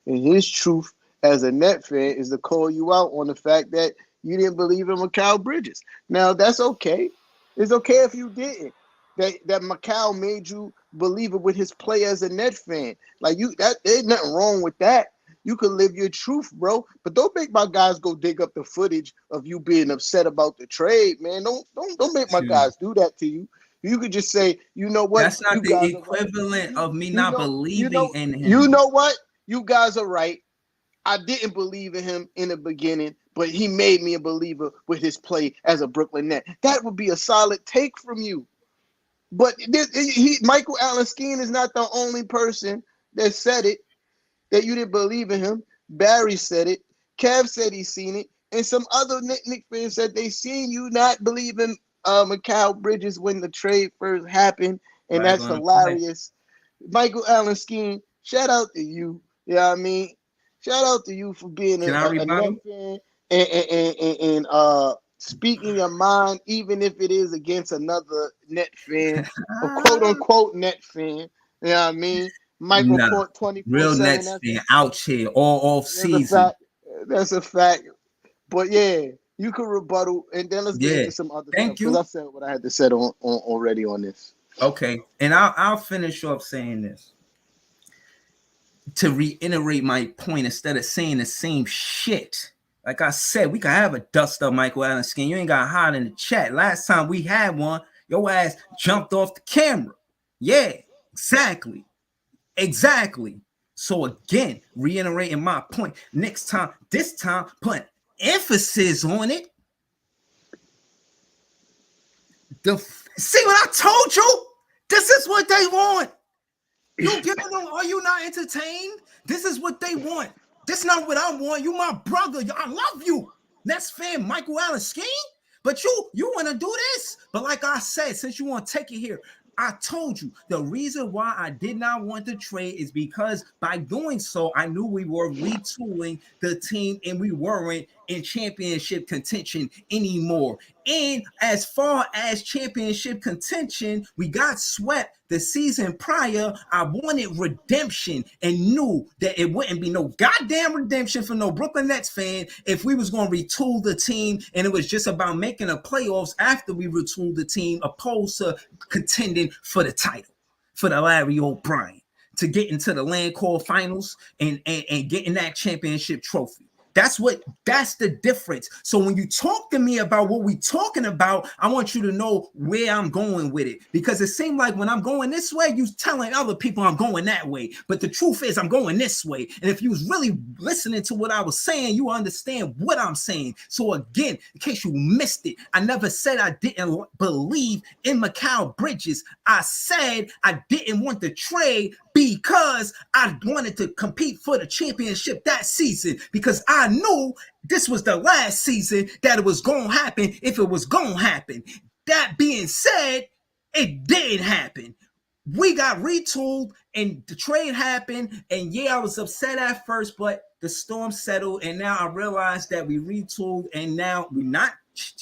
And his truth as a net fan is to call you out on the fact that you didn't believe in Mikal Bridges. Now that's okay. It's okay if you didn't. That Mikal made you believe it with his play as a net fan. Like you, that there's nothing wrong with that. You can live your truth, bro. But don't make my guys go dig up the footage of you being upset about the trade, man. Don't make my shoot. guys do that to you. You could just say, you know what, That's not you the guys are right. equivalent of me You not know, believing in you him. know what, you guys are right. I didn't believe in him in the beginning, but he made me a believer with his play as a Brooklyn Net. That would be a solid take from you. But Michael Allen Skeen is not the only person that said it, that you didn't believe in him. Barry said it. Kev said he seen it. And some other Nick fans said they seen you not believe in Mikal Bridges when the trade first happened. And Right that's on the play. hilarious. Michael Allen Skeen, shout out to you. You know what I mean? Shout out to you for being Can I a Net rebuttal? fan and speaking your mind, even if it is against another Net fan, a quote unquote Net fan. You know what I mean? Michael Nah. Court Real 24/7. Nets fan out here all off That's a season. fact. That's a fact. But yeah, you can rebuttal, and then let's get Yeah. into some other stuff Thank because you. I said what I had to say on already on this. Okay. And I'll finish off saying this. To reiterate my point, instead of saying the same shit. Like I said, we can have a dust up Michael Allen skin. You ain't got hot in the chat. Last time we had one, your ass jumped off the camera. Yeah, exactly. Exactly. So again, reiterating my point. Next time, this time, put emphasis on it. See what I told you? This is what they want. You giving them? Are you not entertained? This is what they want. This is not what I want. You my brother. I love you. Next fan, Michael Allen Skeen. But you want to do this? But like I said, since you want to take it here, I told you the reason why I did not want to trade is because by doing so, I knew we were retooling the team and we weren't in championship contention anymore. And as far as championship contention, we got swept the season prior. I wanted redemption and knew that it wouldn't be no goddamn redemption for no Brooklyn Nets fan if we was going to retool the team and it was just about making the playoffs after we retooled the team opposed to contending for the title, for the Larry O'Brien, to get into the land called finals and getting that championship trophy. That's the difference. So when you talk to me about what we talking about, I want you to know where I'm going with it. Because it seemed like when I'm going this way, you telling other people I'm going that way. But the truth is I'm going this way. And if you was really listening to what I was saying, you understand what I'm saying. So again, in case you missed it, I never said I didn't believe in Mikal Bridges. I said I didn't want to trade because I wanted to compete for the championship that season, because I knew this was the last season that it was going to happen if it was going to happen. That being said, it didn't happen. We got retooled and the trade happened. And yeah, I was upset at first, but the storm settled. And now I realized that we retooled and now we're not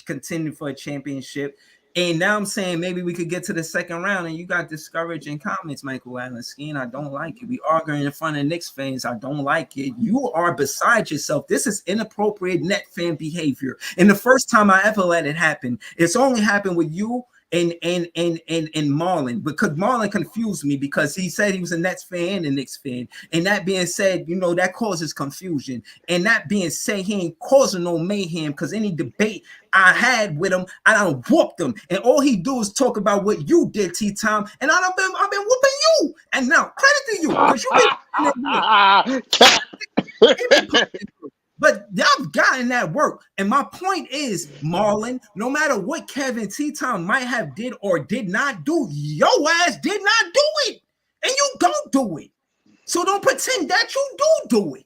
contending for a championship. And now I'm saying maybe we could get to the second round. And you got discouraging comments, Michael Allen Skeen. I don't like it. We arguing in front of Knicks fans. I don't like it. You are beside yourself. This is inappropriate net fan behavior. And the first time I ever let it happen, it's only happened with you and Marlon, because Marlon confused me because he said he was a Nets fan and a Knicks fan. And that being said, you know, that causes confusion. And that being said, he ain't causing no mayhem because any debate I had with him, I done whooped him. And all he do is talk about what you did, T-Time. And I've been whooping you. And now credit to you because you been But y'all gotten that work. And my point is, Marlon, no matter what Kevin T Town might have did or did not do, your ass did not do it. And you don't do it. So don't pretend that you do it.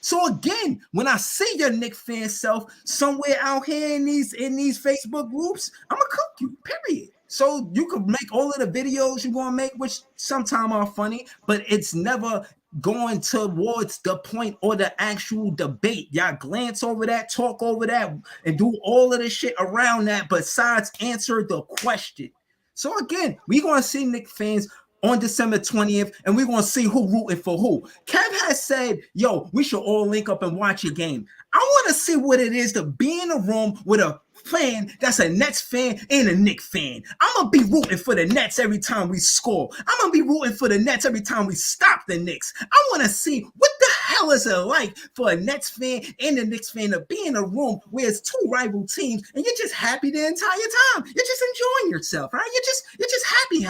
So again, when I see your Knick fan self somewhere out here in these Facebook groups, I'm gonna cook you. Period. So you can make all of the videos you're gonna make, which sometimes are funny, but it's never going towards the point or the actual debate. Y'all glance over that, talk over that, and do all of the shit around that, besides answer the question. So again, we're gonna see Knick fans on December 20th, and we're going to see who rooting for who. Kev has said, yo, we should all link up and watch a game. I want to see what it is to be in a room with a fan that's a Nets fan and a Knicks fan. I'm going to be rooting for the Nets every time we score. I'm going to be rooting for the Nets every time we stop the Knicks. I want to see what the hell is it like for a Nets fan and a Knicks fan to be in a room where it's two rival teams and you're just happy the entire time. You're just enjoying yourself, right? You're just happy.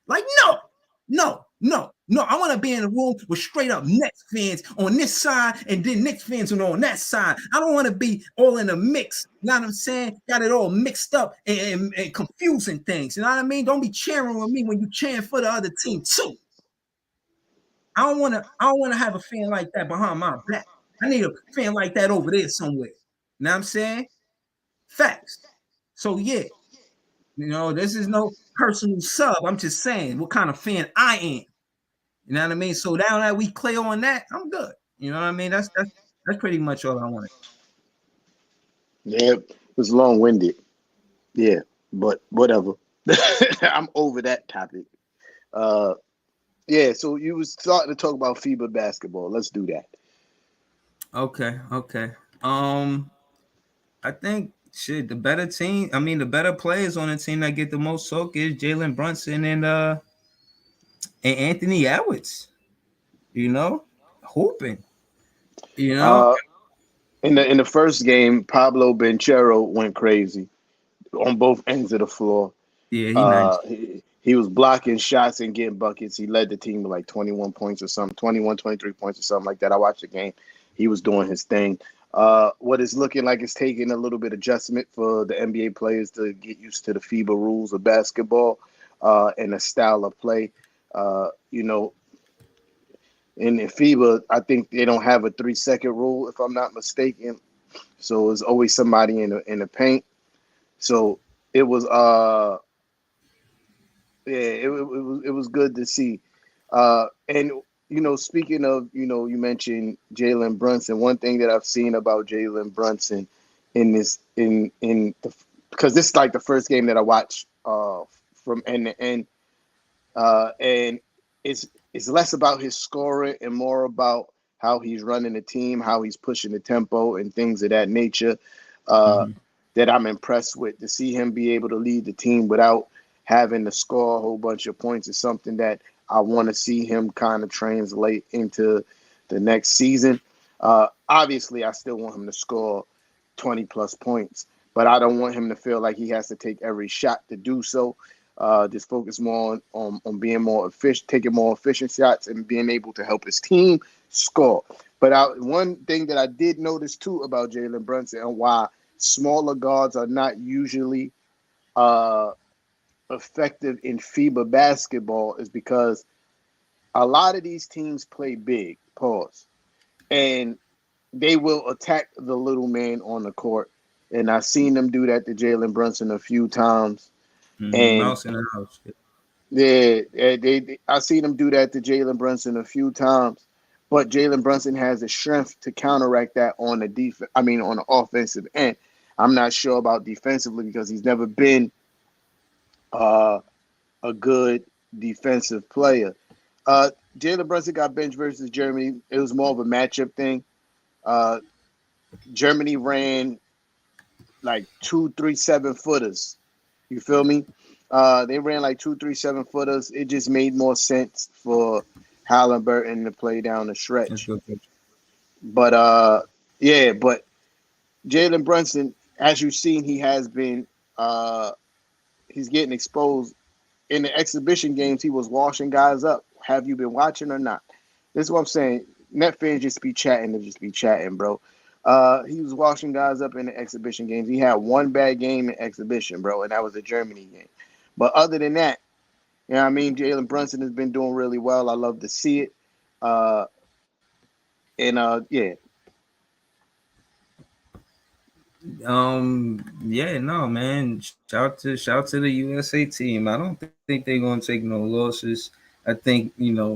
Like, no. I want to be in a room with straight up Nets fans on this side and then Knicks fans on that side. I don't want to be all in a mix. You know what I'm saying? Got it all mixed up and confusing things. You know what I mean? Don't be cheering with me when you cheering for the other team too. I don't want to have a fan like that behind my back. I need a fan like that over there somewhere. You know what I'm saying? Facts. So yeah. You know, this is no personal sub. I'm just saying what kind of fan I am. You know what I mean? So now that we clear on that, I'm good. You know what I mean? That's pretty much all I wanted. Yeah, it was long-winded. Yeah, but whatever. I'm over that topic. Yeah, so you was starting to talk about FIBA basketball. Let's do that. Okay. I think shit, the better team, I mean the better players on the team that get the most soak is Jalen Brunson and Anthony Edwards. You know, hooping. You know, In the first game, Pablo Benchero went crazy on both ends of the floor. yeah, he nice. He was blocking shots and getting buckets. He led the team to like 21 points or something, 21, 23 points or something like that. I watched the game. He was doing his thing. What is looking like it's taking a little bit of adjustment for the NBA players to get used to the FIBA rules of basketball and the style of play. You know, in FIBA, I think they don't have a 3-second rule, if I'm not mistaken. So it's always somebody in the paint. So it was it was good to see. And you know, speaking of, you know, you mentioned Jalen Brunson. One thing that I've seen about Jalen Brunson in this in the, because this is like the first game that I watched from end to end, and it's less about his scoring and more about how he's running the team, how he's pushing the tempo, and things of that nature. That I'm impressed with. To see him be able to lead the team without having to score a whole bunch of points is something that I want to see him kind of translate into the next season. Obviously, I still want him to score 20 plus points, but I don't want him to feel like he has to take every shot to do so. Just focus more on being more efficient, taking more efficient shots, and being able to help his team score. But one thing that I did notice too about Jalen Brunson and why smaller guards are not usually effective in FIBA basketball is because a lot of these teams play big, and they will attack the little man on the court. And I've seen them do that to Jalen Brunson a few times. And Mouse in the house. I've seen them do that to Jalen Brunson a few times. But Jalen Brunson has the strength to counteract that on the on the offensive end. I'm not sure about defensively because he's never been a good defensive player. Jalen Brunson got benched versus Germany. It was more of a matchup thing. Germany ran like 2, 3, 7-footers. You feel me? They ran like 2, 3, 7-footers. It just made more sense for Halliburton to play down the stretch. But but Jalen Brunson, as you've seen, he has been he's getting exposed. In the exhibition games, he was washing guys up. Have you been watching or not? This is what I'm saying. Net fans just be chatting, bro. He was washing guys up in the exhibition games. He had one bad game in exhibition, bro, and that was a Germany game. But other than that, you know what I mean? Jalen Brunson has been doing really well. I love to see it. Uh, yeah, Yeah, no, man. Shout to the USA team. I don't think they're gonna take no losses. I think,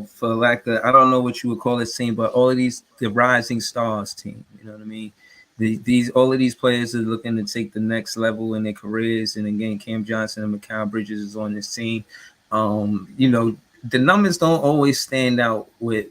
for lack of, I don't know what you would call this team, but all of these the rising stars team. You know what I mean? These all of these players are looking to take the next level in their careers, and again, Cam Johnson and Mikal Bridges is on this team. The numbers don't always stand out with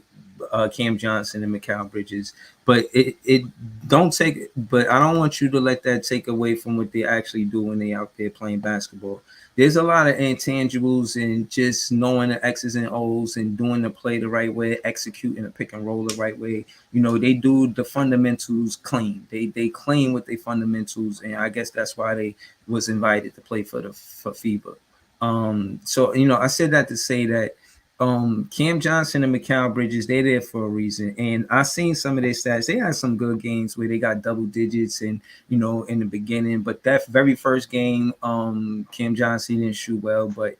Cam Johnson and Mikal Bridges, but it don't take. But I don't want you to let that take away from what they actually do when they out there playing basketball. There's a lot of intangibles and just knowing the X's and O's and doing the play the right way, executing the pick and roll the right way. They do the fundamentals clean. They clean with their fundamentals, and I guess that's why they was invited to play for FIBA. So I said that to say that Cam Johnson and Mikal Bridges, they're there for a reason. And I seen some of their stats. They had some good games where they got double digits and in the beginning. But that very first game, Cam Johnson didn't shoot well, but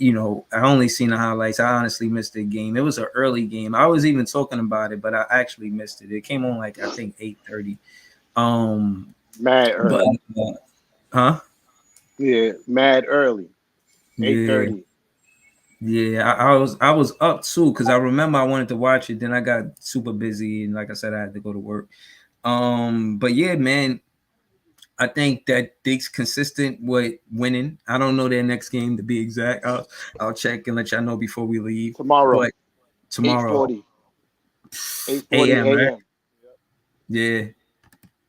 I only seen the highlights. I honestly missed the game. It was an early game. I was even talking about it, but I actually missed it. It came on like I think 8:30. mad But early. huh? Yeah, mad early. Eight Yeah. thirty. Yeah, I was up too because I remember I wanted to watch it. Then I got super busy and like I said, I had to go to work. But yeah, man, I think that they's consistent with winning. I don't know their next game to be exact. I'll check and let y'all know before we leave. Tomorrow, But eight tomorrow, forty. 8:40 a.m. Right? a.m. Yeah,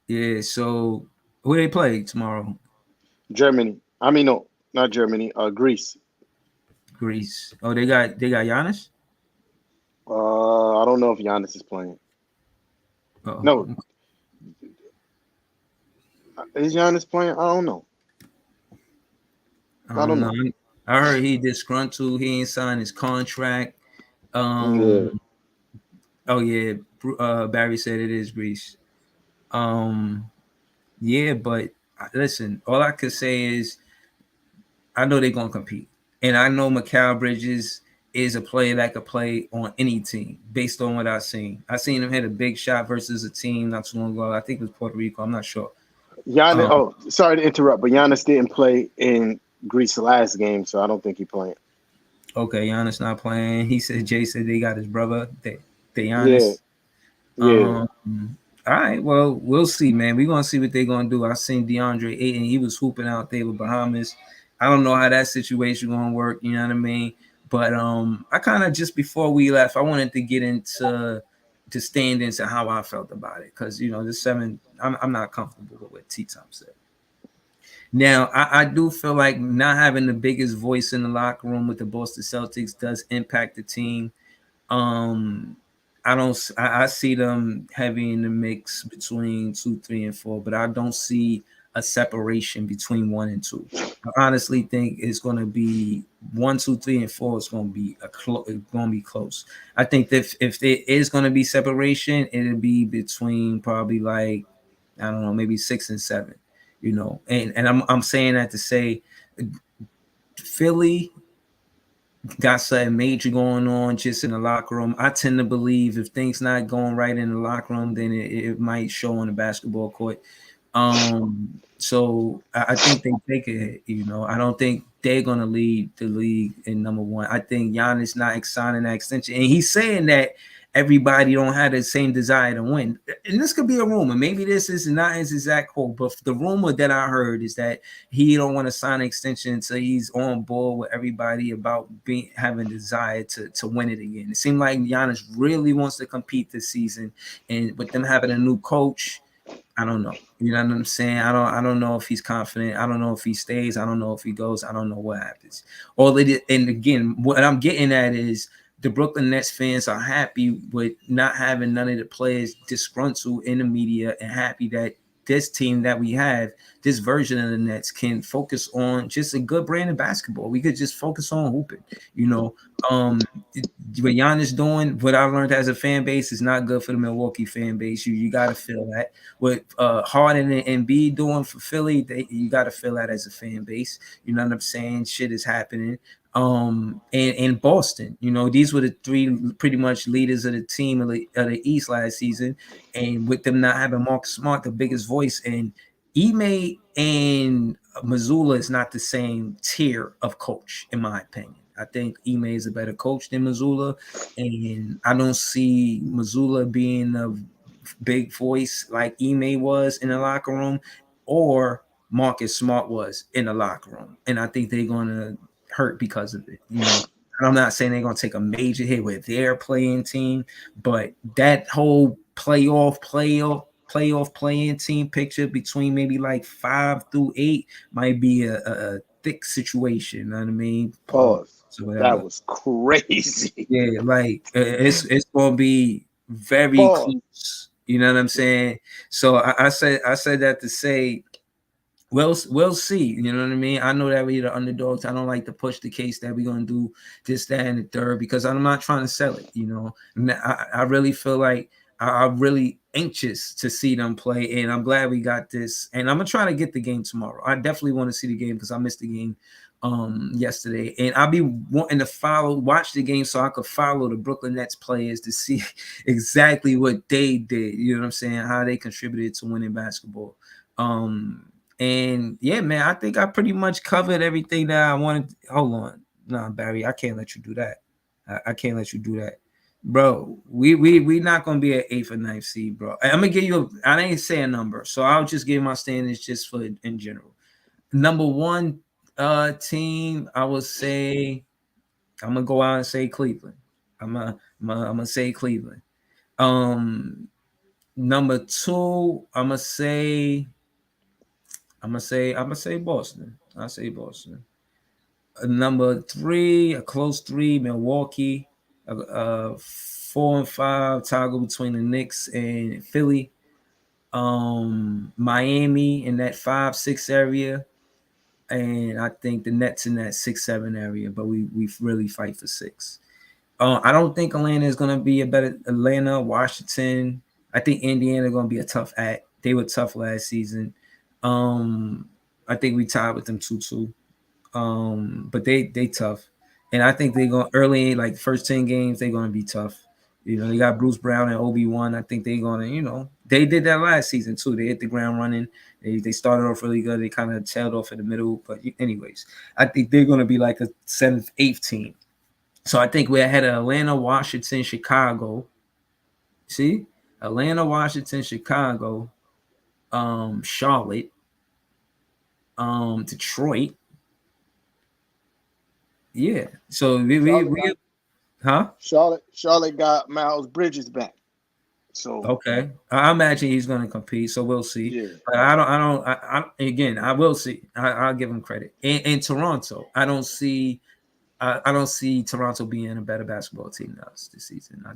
yeah. So who they play tomorrow? Germany. I mean, no, not Germany. Greece. Greece. Oh, they got Giannis. I don't know if Giannis is playing. Oh, No, is Giannis playing? I don't know. I I don't don't know. know. I heard he disgruntled. He ain't signed his contract. Yeah, Um. Oh yeah. Barry said it is Greece. Um. Yeah, but listen. All I could say is I know they're gonna compete, and I know Mikal Bridges is a player that could play on any team based on what I've seen. I seen him hit a big shot versus a team not too long ago. I think it was Puerto Rico. I'm not sure. Giannis. Um, Oh, sorry to interrupt, but Giannis didn't play in Greece last game, so I don't think he playing. okay, Giannis not playing. He said Jay said they got his brother, they Yeah, Giannis. yeah. Um, all right, well, we'll see, man. We're gonna see what they're gonna do. I seen DeAndre Ayton, he was hooping out there with Bahamas. I don't know how that situation gonna work, you know what I mean? But I kind of just before we left, I wanted to get into the standings and how I felt about it. Cause the seven, I'm not comfortable with what T Tom said. Now, I do feel like not having the biggest voice in the locker room with the Boston Celtics does impact the team. um, I don't. I see them heavy in the mix between 2, 3, and 4, but I don't see a separation between 1 and 2. I honestly think it's going to be 1, 2, 3, and 4. It's going to be it's going to be close. I think that if there is going to be separation, it'll be between probably like I don't know, maybe 6 and 7. And I'm saying that to say Philly got something major going on just in the locker room. I tend to believe if things not going right in the locker room, then it might show on the basketball court. So I think they take it. I don't think they're gonna lead the league in number one. I think Giannis not signing that extension, and he's saying that everybody don't have the same desire to win. And this could be a rumor. Maybe this is not his exact quote, but the rumor that I heard is that he don't want to sign an extension until he's on board with everybody about having desire to win it again. It seemed like Giannis really wants to compete this season, and with them having a new coach, I don't know. You know what I'm saying? I don't know if he's confident. I don't know if he stays. I don't know if he goes. I don't know what happens. All it is, and again, what I'm getting at is the Brooklyn Nets fans are happy with not having none of the players disgruntled in the media and happy that this team that we have, this version of the Nets, can focus on just a good brand of basketball. We could just focus on hooping. You know, what Giannis doing, what I learned as a fan base, is not good for the Milwaukee fan base. You got to feel that. What Harden and Embiid doing for Philly, you got to feel that as a fan base. You know what I'm saying? Shit is happening. And Boston, you know, these were the three pretty much leaders of the team of the East last season, and with them not having Marcus Smart, the biggest voice, and Ime and Missoula is not the same tier of coach, in my opinion. I think Ime is a better coach than Missoula, and I don't see Missoula being a big voice like Ime was in the locker room, or Marcus Smart was in the locker room. And I think they're gonna hurt because of it. You know, I'm not saying they're gonna take a major hit with their playing team, but that whole playoff playing team picture between maybe like 5 through 8 might be a thick situation. You know what I mean? Pause Pause. or That whatever. was crazy. Yeah, like it's gonna be very Pause. close. You know what I'm saying? So I said that to say we'll see. You know what I mean? I know that we're the underdogs. I don't like to push the case that we're gonna do this, that, and the third because I'm not trying to sell it. You know, and I really feel like I'm really anxious to see them play, and I'm glad we got this. And I'm gonna try to get the game tomorrow. I definitely want to see the game because I missed the game yesterday, and I'll be wanting to watch the game so I could follow the Brooklyn Nets players to see exactly what they did. You know what I'm saying? How they contributed to winning basketball. And yeah, man, I think I pretty much covered everything that I wanted. Hold on. Nah, Barry, I can't let you do that. I can't let you do that. Bro, we not gonna be an 8th or 9th seed, bro. I'm gonna give you I didn't say a number, so I'll just give my standings just for in general. Number one team, I would say I'm gonna go out and say Cleveland. I'm gonna say Cleveland. Um Number two, I'm gonna say Boston. I say Boston. Number three, a close three, Milwaukee. 4 and 5, toggle between the Knicks and Philly. Miami in that 5-6 area, and I think the Nets in that 6-7 area. But we really fight for 6. I don't think Atlanta is gonna be a better Atlanta, Washington. I think Indiana gonna be a tough act. They were tough last season. Um, I think we tied with them 2-2. But they tough, and I think they going early like first 10 games they're gonna be tough. You know they got Bruce Brown and Obi-Wan. I think they're gonna they did that last season too. They hit the ground running. They started off really good. They kind of tailed off in the middle, but anyways, I think they're gonna be like a 7th, 8th team. So I think we're ahead of Atlanta, Washington, Chicago. See, Atlanta, Washington, Chicago, Charlotte, Detroit. Yeah. So Charlotte we got huh? Charlotte got Miles Bridges back. So Okay, I imagine he's going to compete, so we'll see. yeah. But again, I will see. I'll give him credit. In Toronto, I don't see Toronto being a better basketball team than us this season. I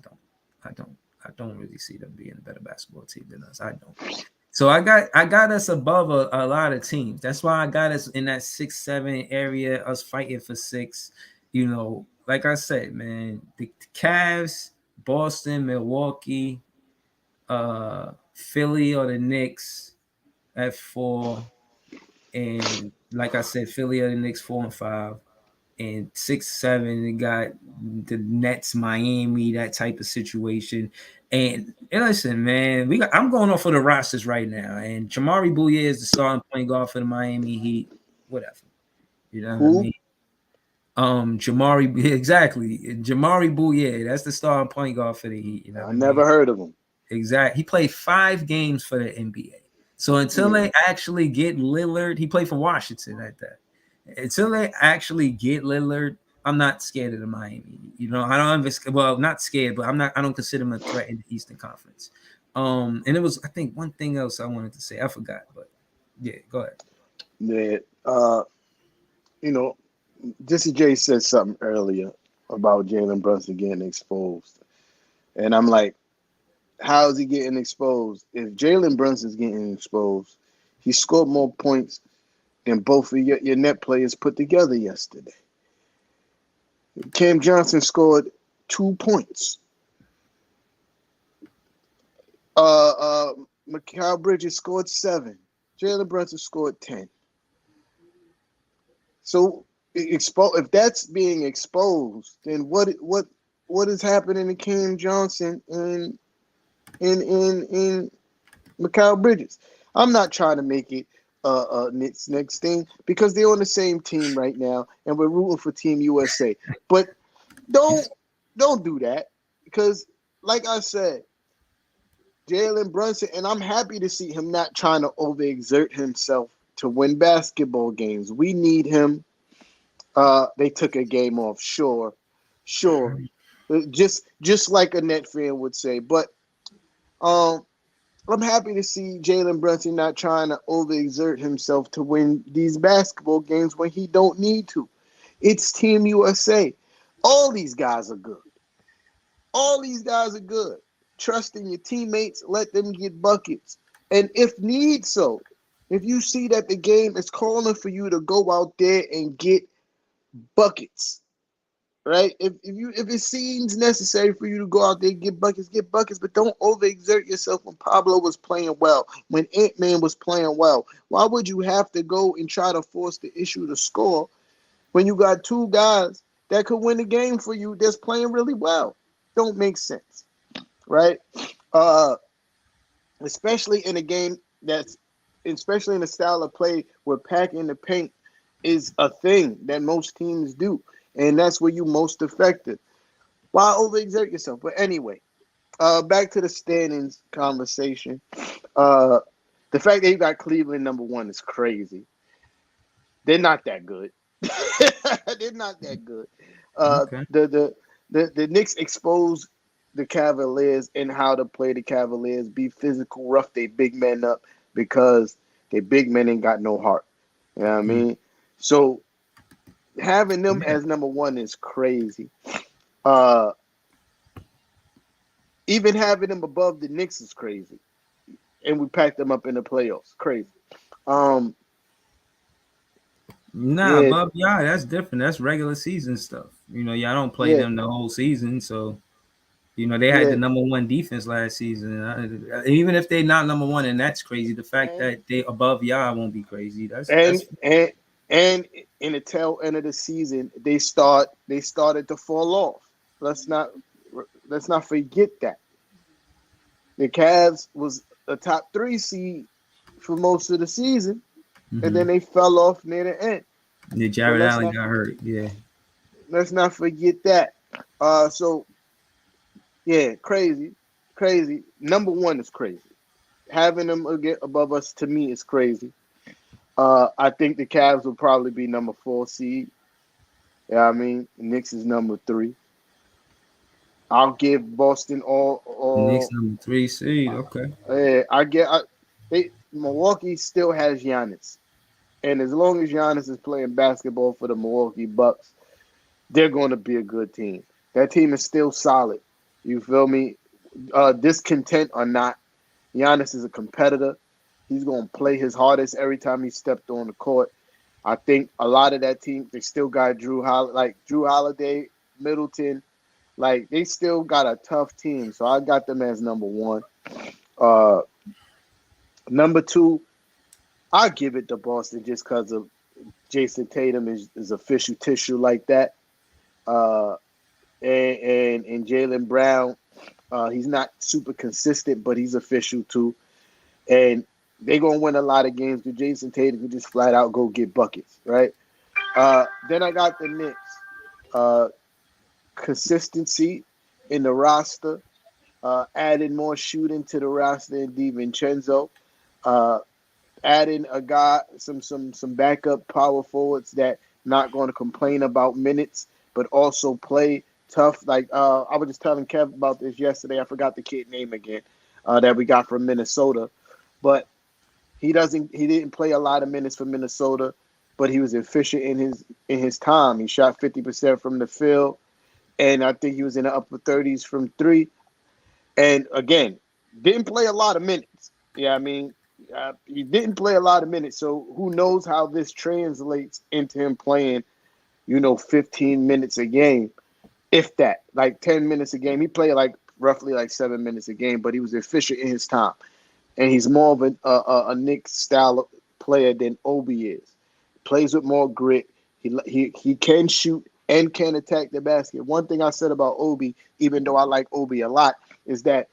don't really see them being a better basketball team than us. I don't. So I got us above a lot of teams. That's why I got us in that 6-7 area, us fighting for 6. You know, like I said, man, the Cavs, Boston, Milwaukee, Philly or the Knicks at 4, and like I said, Philly or the Knicks 4 and 5, and 6-7. They got the Nets, Miami, that type of situation. And listen, man, I'm going off for the rosters right now, and Jamari Bouye is the starting point guard for the Miami Heat. Whatever, you know what I Who? mean? Jamari, exactly, Jamari Bouye. That's the starting point guard for the Heat. You know I what I mean? never heard of him. Exactly. He played 5 games for the NBA. So until Yeah. they actually get Lillard, he played for Washington at that. Until they actually get Lillard, I'm not scared of the Miami. You know, I don't not scared, but I don't consider him a threat in the Eastern Conference. And it was I think one thing else I wanted to say. I forgot, but yeah, go ahead. Yeah. You know, Jesse J said something earlier about Jalen Brunson getting exposed. And I'm like, How is he getting exposed? If Jalen Brunson's getting exposed, he scored more points than both of your net players put together yesterday. Cam Johnson scored 2 points. Mikal Bridges scored 7. Jalen Brunson scored 10. So if that's being exposed, then what is happening to Cam Johnson and in Mikal Bridges? I'm not trying to make it Knicks next thing because they're on the same team right now and we're rooting for Team USA. But don't do that because, like I said, Jalen Brunson, and I'm happy to see him not trying to overexert himself to win basketball games. We need him. They took a game off, sure. Just like a net fan would say. But I'm happy to see Jalen Brunson not trying to overexert himself to win these basketball games when he don't need to. It's Team USA. All these guys are good. Trust in your teammates, let them get buckets. And if need so, if you see that the game is calling for you to go out there and get buckets, right? If it seems necessary for you to go out there and get buckets, but don't overexert yourself when Pablo was playing well, when Ant-Man was playing well. Why would you have to go and try to force the issue to score when you got two guys that could win the game for you that's playing really well? Don't make sense. Right? Especially in a game especially in a style of play where packing the paint is a thing that most teams do, and that's where you most effective. Why overexert yourself? But anyway, back to the standings conversation. The fact that you got Cleveland number 1 is crazy. They're not that good. They're not that good. Okay. The Knicks exposed the Cavaliers and how to play the Cavaliers, be physical, rough they big men up because they big men ain't got no heart. You know what I mean? So having them as number 1 is crazy. Even having them above the Knicks is crazy. And we packed them up in the playoffs. Crazy. Nah, Yeah, above y'all, that's different. That's regular season stuff. Y'all don't play yeah, them the whole season, so they had the yeah. number 1 defense last season. Even if they're not number 1, and that's crazy. The fact And that they above y'all won't be crazy. That's and and and in the tail end of the season, they started to fall off. Let's not forget that. The Cavs was a top 3 seed for most of the season, and then they fell off near the end. Yeah, So Jared Allen got hurt. Yeah. let's not forget that. So yeah, crazy. Number 1 is crazy. Having them get above us to me is crazy. I think the Cavs will probably be number 4 seed. Yeah, I mean, Knicks is number 3. I'll give Boston Knicks all. number 3 seed. Okay. Milwaukee still has Giannis, and as long as Giannis is playing basketball for the Milwaukee Bucks, they're going to be a good team. That team is still solid. You feel me? Discontent or not, Giannis is a competitor. He's going to play his hardest every time he stepped on the court. I think a lot of that team, they still got Drew Holiday, Middleton. Like, they still got a tough team. So I got them as number 1. Number 2, I give it to Boston just because of Jason Tatum is official tissue like that. And Jaylen Brown, he's not super consistent, but he's official too. And they're going to win a lot of games because Jason Tatum can just flat out go get buckets, right? Then I got the Knicks. Consistency in the roster, adding more shooting to the roster in DiVincenzo, adding a guy, some backup power forwards that not going to complain about minutes, but also play tough. Like I was just telling Kev about this yesterday. I forgot the kid name again that we got from Minnesota, but he didn't play a lot of minutes for Minnesota, but he was efficient in his time. He shot 50% from the field, and I think he was in the upper 30s from 3. And again, Didn't play a lot of minutes. Yeah, I mean, he didn't play a lot of minutes. So who knows how this translates into him playing, 15 minutes a game, if that, like 10 minutes a game. He played like roughly like 7 minutes a game, but he was efficient in his time. And he's more of a Knicks style of player than Obi is. Plays with more grit. He can shoot and can attack the basket. One thing I said about Obi, even though I like Obi a lot, is that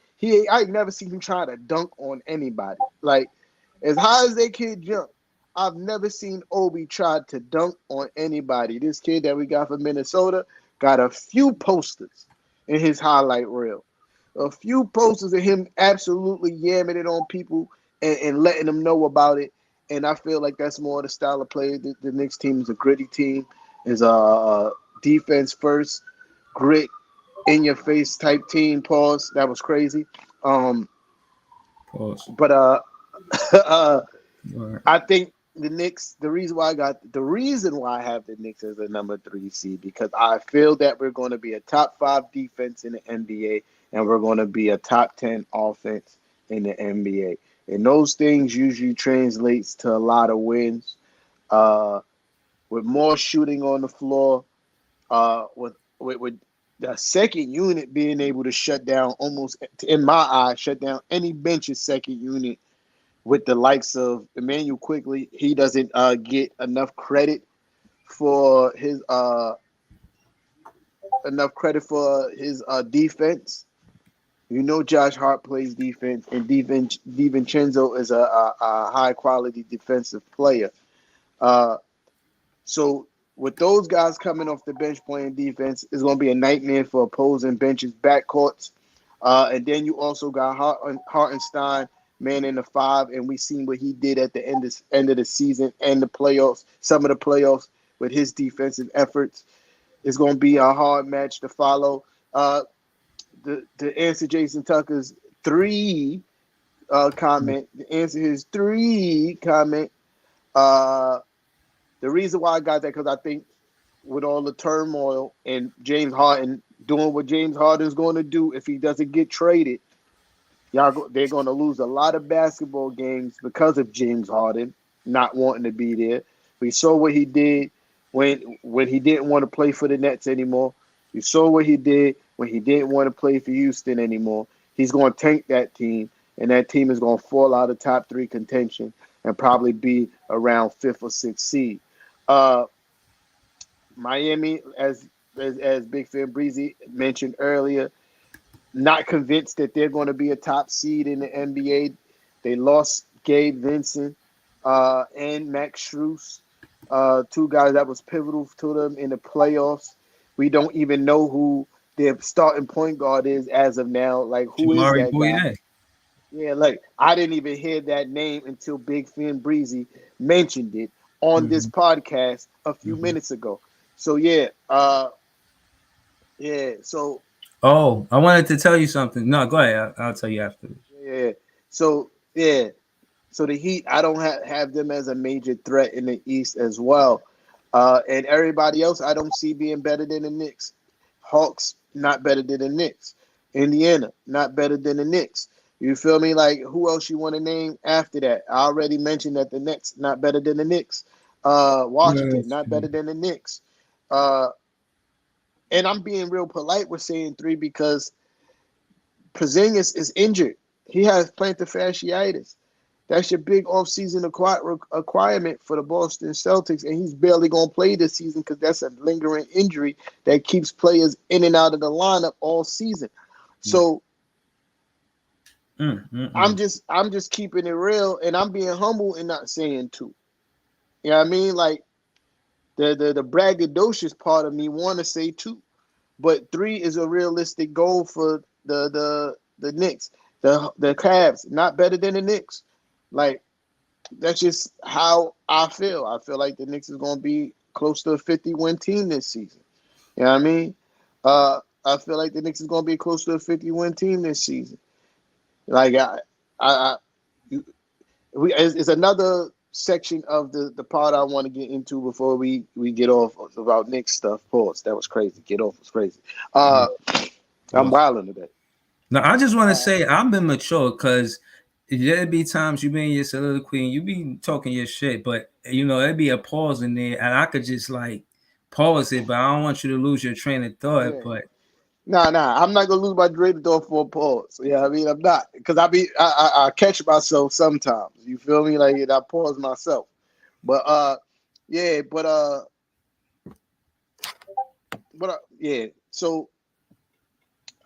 I've never seen him try to dunk on anybody. Like, as high as that kid jump, I've never seen Obi try to dunk on anybody. This kid that we got from Minnesota got a few posters in his highlight reel. A few posters of him absolutely yamming it on people and letting them know about it. And I feel like that's more the style of play. The Knicks team is a gritty team, is a defense first, grit, in your face type team. Pause. That was crazy. Pause. But All right. I think the Knicks. The reason why I have the Knicks as a number 3 seed, because I feel that we're going to be a top 5 defense in the NBA, and we're going to be a top 10 offense in the NBA. And those things usually translates to a lot of wins. With more shooting on the floor, with the second unit being able to shut down almost, in my eyes, shut down any bench's second unit with the likes of Emmanuel Quickly. He doesn't get enough credit for his defense. Josh Hart plays defense, and DiVincenzo is a high quality defensive player. So with those guys coming off the bench playing defense, it's going to be a nightmare for opposing benches, backcourts. And then you also got Hartenstein, man in the 5, and we seen what he did at the end of the season and the playoffs, some of the playoffs with his defensive efforts. It's going to be a hard match to follow. To answer Jason Tucker's 3 comment, to answer his 3 comment, the reason why I got that, because I think with all the turmoil and James Harden doing what James Harden's going to do if he doesn't get traded, they're going to lose a lot of basketball games because of James Harden not wanting to be there. We saw what he did when he didn't want to play for the Nets anymore. We saw what he did when he didn't want to play for Houston anymore. He's going to tank that team, and that team is going to fall out of top 3 contention and probably be around 5th or 6th seed. Miami, as Big Fan Breezy mentioned earlier, not convinced that they're going to be a top seed in the NBA. They lost Gabe Vincent and Max Strus, 2 guys that was pivotal to them in the playoffs. We don't even know who their starting point guard is as of now. Like, who is Jamari that Boye. guy? Yeah, like, I didn't even hear that name until Big Fan Breezy mentioned it on this podcast a few minutes ago. So yeah, so Oh, I wanted to tell you something. No, go ahead. I'll tell you after. yeah, so yeah, so the Heat, I don't have them as a major threat in the East as well, and everybody else I don't see being better than the Knicks. Hawks not better than the Knicks. Indiana not better than the Knicks. You feel me? Like, who else you want to name after that? I already mentioned that the Knicks not better than the Knicks. Washington not better than the Knicks. And I'm being real polite with saying 3 because Porzingis is injured. He has plantar fasciitis. That's your big offseason acquirement for the Boston Celtics, and he's barely going to play this season because that's a lingering injury that keeps players in and out of the lineup all season. So I'm just keeping it real, and I'm being humble and not saying 2. You know what I mean? Like, the braggadocious part of me want to say 2, but 3 is a realistic goal for the Knicks. The Cavs not better than the Knicks. Like, that's just how I feel. I feel like the Knicks is going to be close to a 50-win team this season. You know what I mean? I feel like the Knicks is going to be close to a 50-win team this season. Like, it's another section of the part I want to get into before we get off about Knicks stuff. Pause. That was crazy. Get off was crazy. I'm wilding today. Now, I just want to Uh, say I've been mature because there be times you be in your soliloquy and you be talking your shit, but there'd be a pause in there, and I could just like pause it, but I don't want you to lose your train of thought. yeah. But Nah. I'm not gonna lose my dream door for a pause. Yeah, I mean, I'm not because I catch myself sometimes. You feel me? Like I pause myself. But yeah. Yeah. So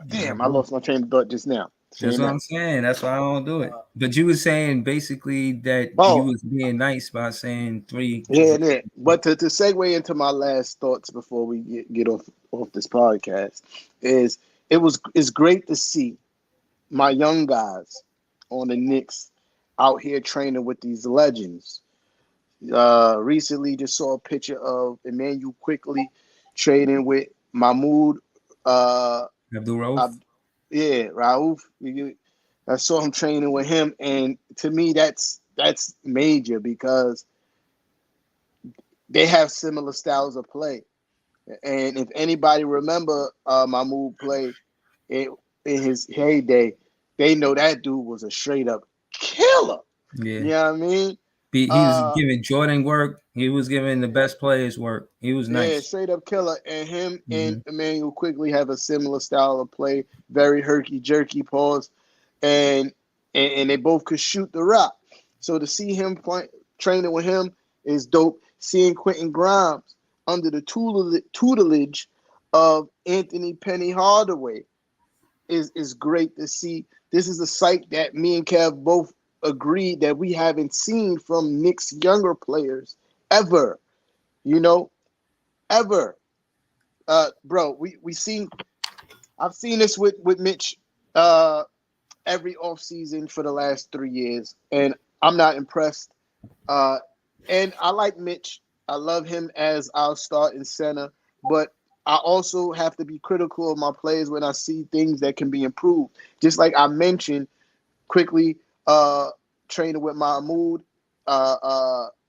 yeah, damn, I lost my train of thought just now. that's Saying what that. I'm saying. That's why I don't do it. But you were saying basically that you Oh, was being nice by saying three. yeah. But to segue into my last thoughts before we get off this podcast is it's great to see my young guys on the Knicks out here training with these legends. Recently, just saw a picture of Emmanuel Quickly training with Mahmoud. Uh, Abdul Rauf. Ab- yeah, Rauf. I saw him training with him, and to me, that's major because they have similar styles of play. And if anybody remember Mahmoud play in, in his heyday, they know that dude was a straight up killer. Yeah. You know what I mean? He was Uh, giving Jordan work. He was giving the best players work. He was yeah, nice. straight up killer. And him and Hmm. Emmanuel quickly have a similar style of play, very herky jerky pause, and and they both could shoot the rock. So to see him training with him is dope. Seeing Quentin Grimes under the tutelage of Anthony Penny Hardaway is great to see. This is a sight that me and Kev both agreed that we haven't seen from Knicks younger players ever. You know, ever. Bro, we seen. I've seen this with Mitch every offseason for the last 3 years, and I'm not impressed. Uh, and I like Mitch. I love him as our starting center, but I also have to be critical of my players when I see things that can be improved. Just like I mentioned quickly, training with Mahmoud,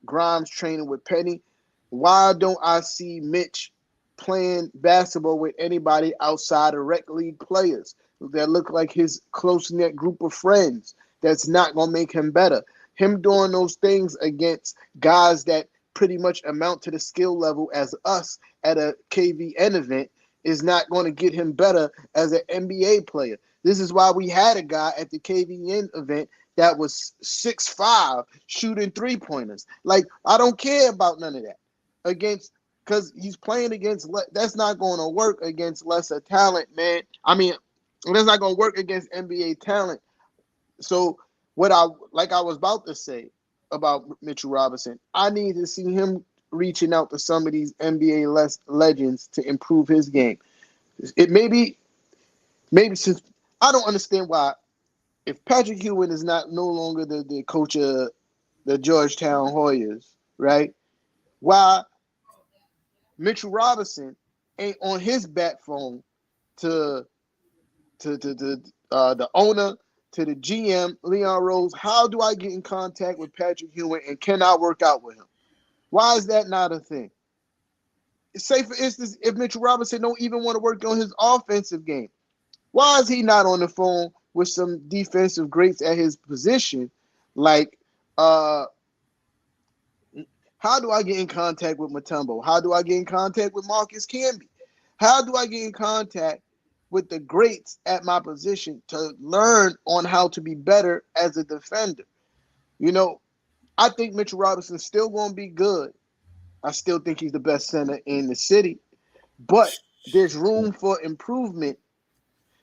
Grimes training with Penny. Why don't I see Mitch playing basketball with anybody outside of rec league players that look like his close knit group of friends? That's not gonna make him better. Him doing those things against guys that pretty much amount to the skill level as us at a KVN event is not going to get him better as an NBA player. This is why we had a guy at the KVN event that was 6'5" shooting 3-pointers. Like, I don't care about none of that. Against because he's playing against that's not going to work against lesser talent, man. I mean, that's not going to work against NBA talent. So what I was about to say about Mitchell Robinson, I need to see him reaching out to some of these NBA legends to improve his game. It maybe since I don't understand why if Patrick Ewing is not no longer the coach of the Georgetown Hoyas, right? Why Mitchell Robinson ain't on his bat phone to the owner, to the GM, Leon Rose. How do I get in contact with Patrick Ewing and can I work out with him? Why is that not a thing? Say for instance, if Mitchell Robinson don't even want to work on his offensive game, why is he not on the phone with some defensive greats at his position? Like, uh, how do I get in contact with Mutombo? How do I get in contact with Marcus Camby? How do I get in contact with the greats at my position to learn on how to be better as a defender? You know, I think Mitchell Robinson's still going to be good. I still think he's the best center in the city, but there's room for improvement.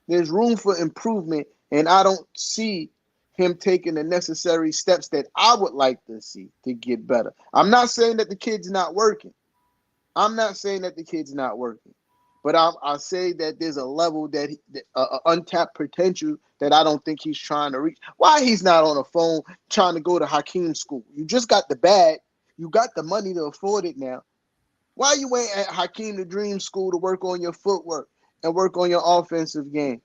There's room for improvement, and I don't see him taking the necessary steps that I would like to see to get better. I'm not saying that the kid's not working. I'm not saying that the kid's not working, but I say that there's a level that untapped potential that I don't think he's trying to reach. Why he's not on the phone trying to go to Hakeem school? You just got the bag, you got the money to afford it now. Why you ain't at Hakeem the Dream School to work on your footwork and work on your offensive game?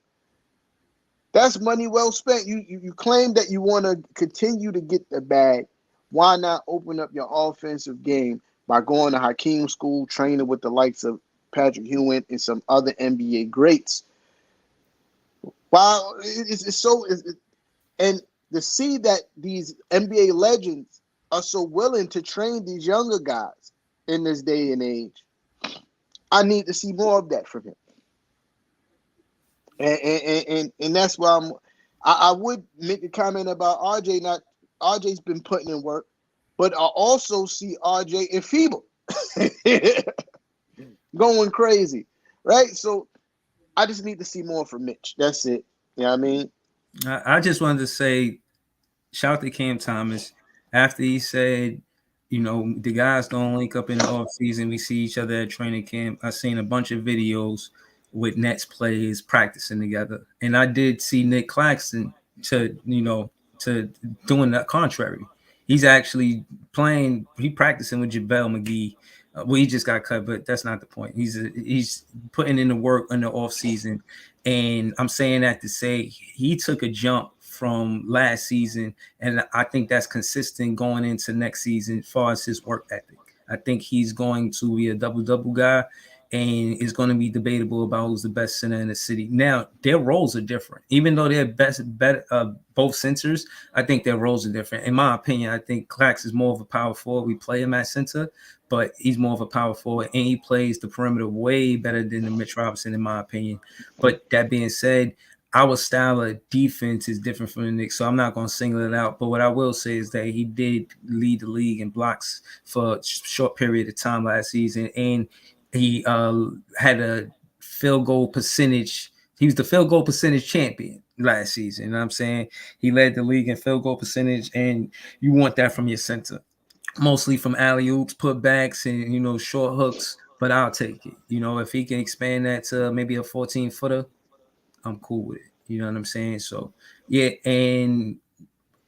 That's money well spent. You claim that you want to continue to get the bag. Why not open up your offensive game by going to Hakeem School, training with the likes of Patrick Ewing and some other NBA greats? Wow, it's so and to see that these NBA legends are so willing to train these younger guys in this day and age, I need to see more of that from him. And that's why I would make a comment about RJ. Not RJ's been putting in work, but I also see RJ and Fiba going crazy, right? So I just need to see more from Mitch. That's it. You know what I mean? I just wanted to say, shout out to Cam Thomas after he said, the guys don't link up in the off season. We see each other at training camp. I seen a bunch of videos with Nets players practicing together, and I did see Nick Claxton to doing the contrary. He's actually playing. He practicing with JaVale McGee. Well, he just got cut, but that's not the point. He's putting in the work in the off season, and I'm saying that to say he took a jump from last season, and I think that's consistent going into next season as far as his work ethic. I think he's going to be a double guy, and it's going to be debatable about who's the best center in the city. Now, their roles are different, even though they're better both centers. I think their roles are different. In my opinion, I think Clax is more of a power forward. We play him at center, but he's more of a power forward, and he plays the perimeter way better than the Mitch Robinson, in my opinion. But that being said, our style of defense is different from the Knicks, so I'm not going to single it out. But what I will say is that he did lead the league in blocks for a short period of time last season, and he had a field goal percentage. He was the field goal percentage champion last season. You know what I'm saying? He led the league in field goal percentage, and you want that from your center, mostly from alley oops, putbacks, and short hooks. But I'll take it. If he can expand that to maybe a 14-footer, I'm cool with it. You know what I'm saying? So yeah, and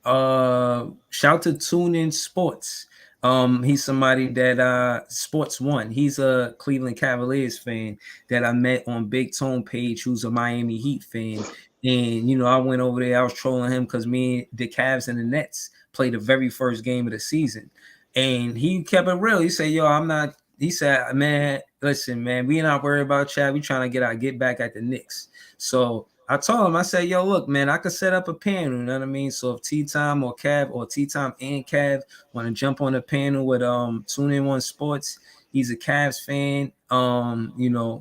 shout to Tune In Sports. He's somebody that Sports One. He's a Cleveland Cavaliers fan that I met on Big Tone page, who's a Miami Heat fan. And I went over there, I was trolling him because me, the Cavs and the Nets played the very first game of the season. And he kept it real. He said, yo, I'm not, he said, man, listen, man, we not worried about Chad. We trying to get our get back at the Knicks. So I told him, I said, yo, look, man, I could set up a panel, you know what I mean? So if T-Time or Cav or T-Time and Cav want to jump on the panel with Tune In One Sports, he's a Cavs fan.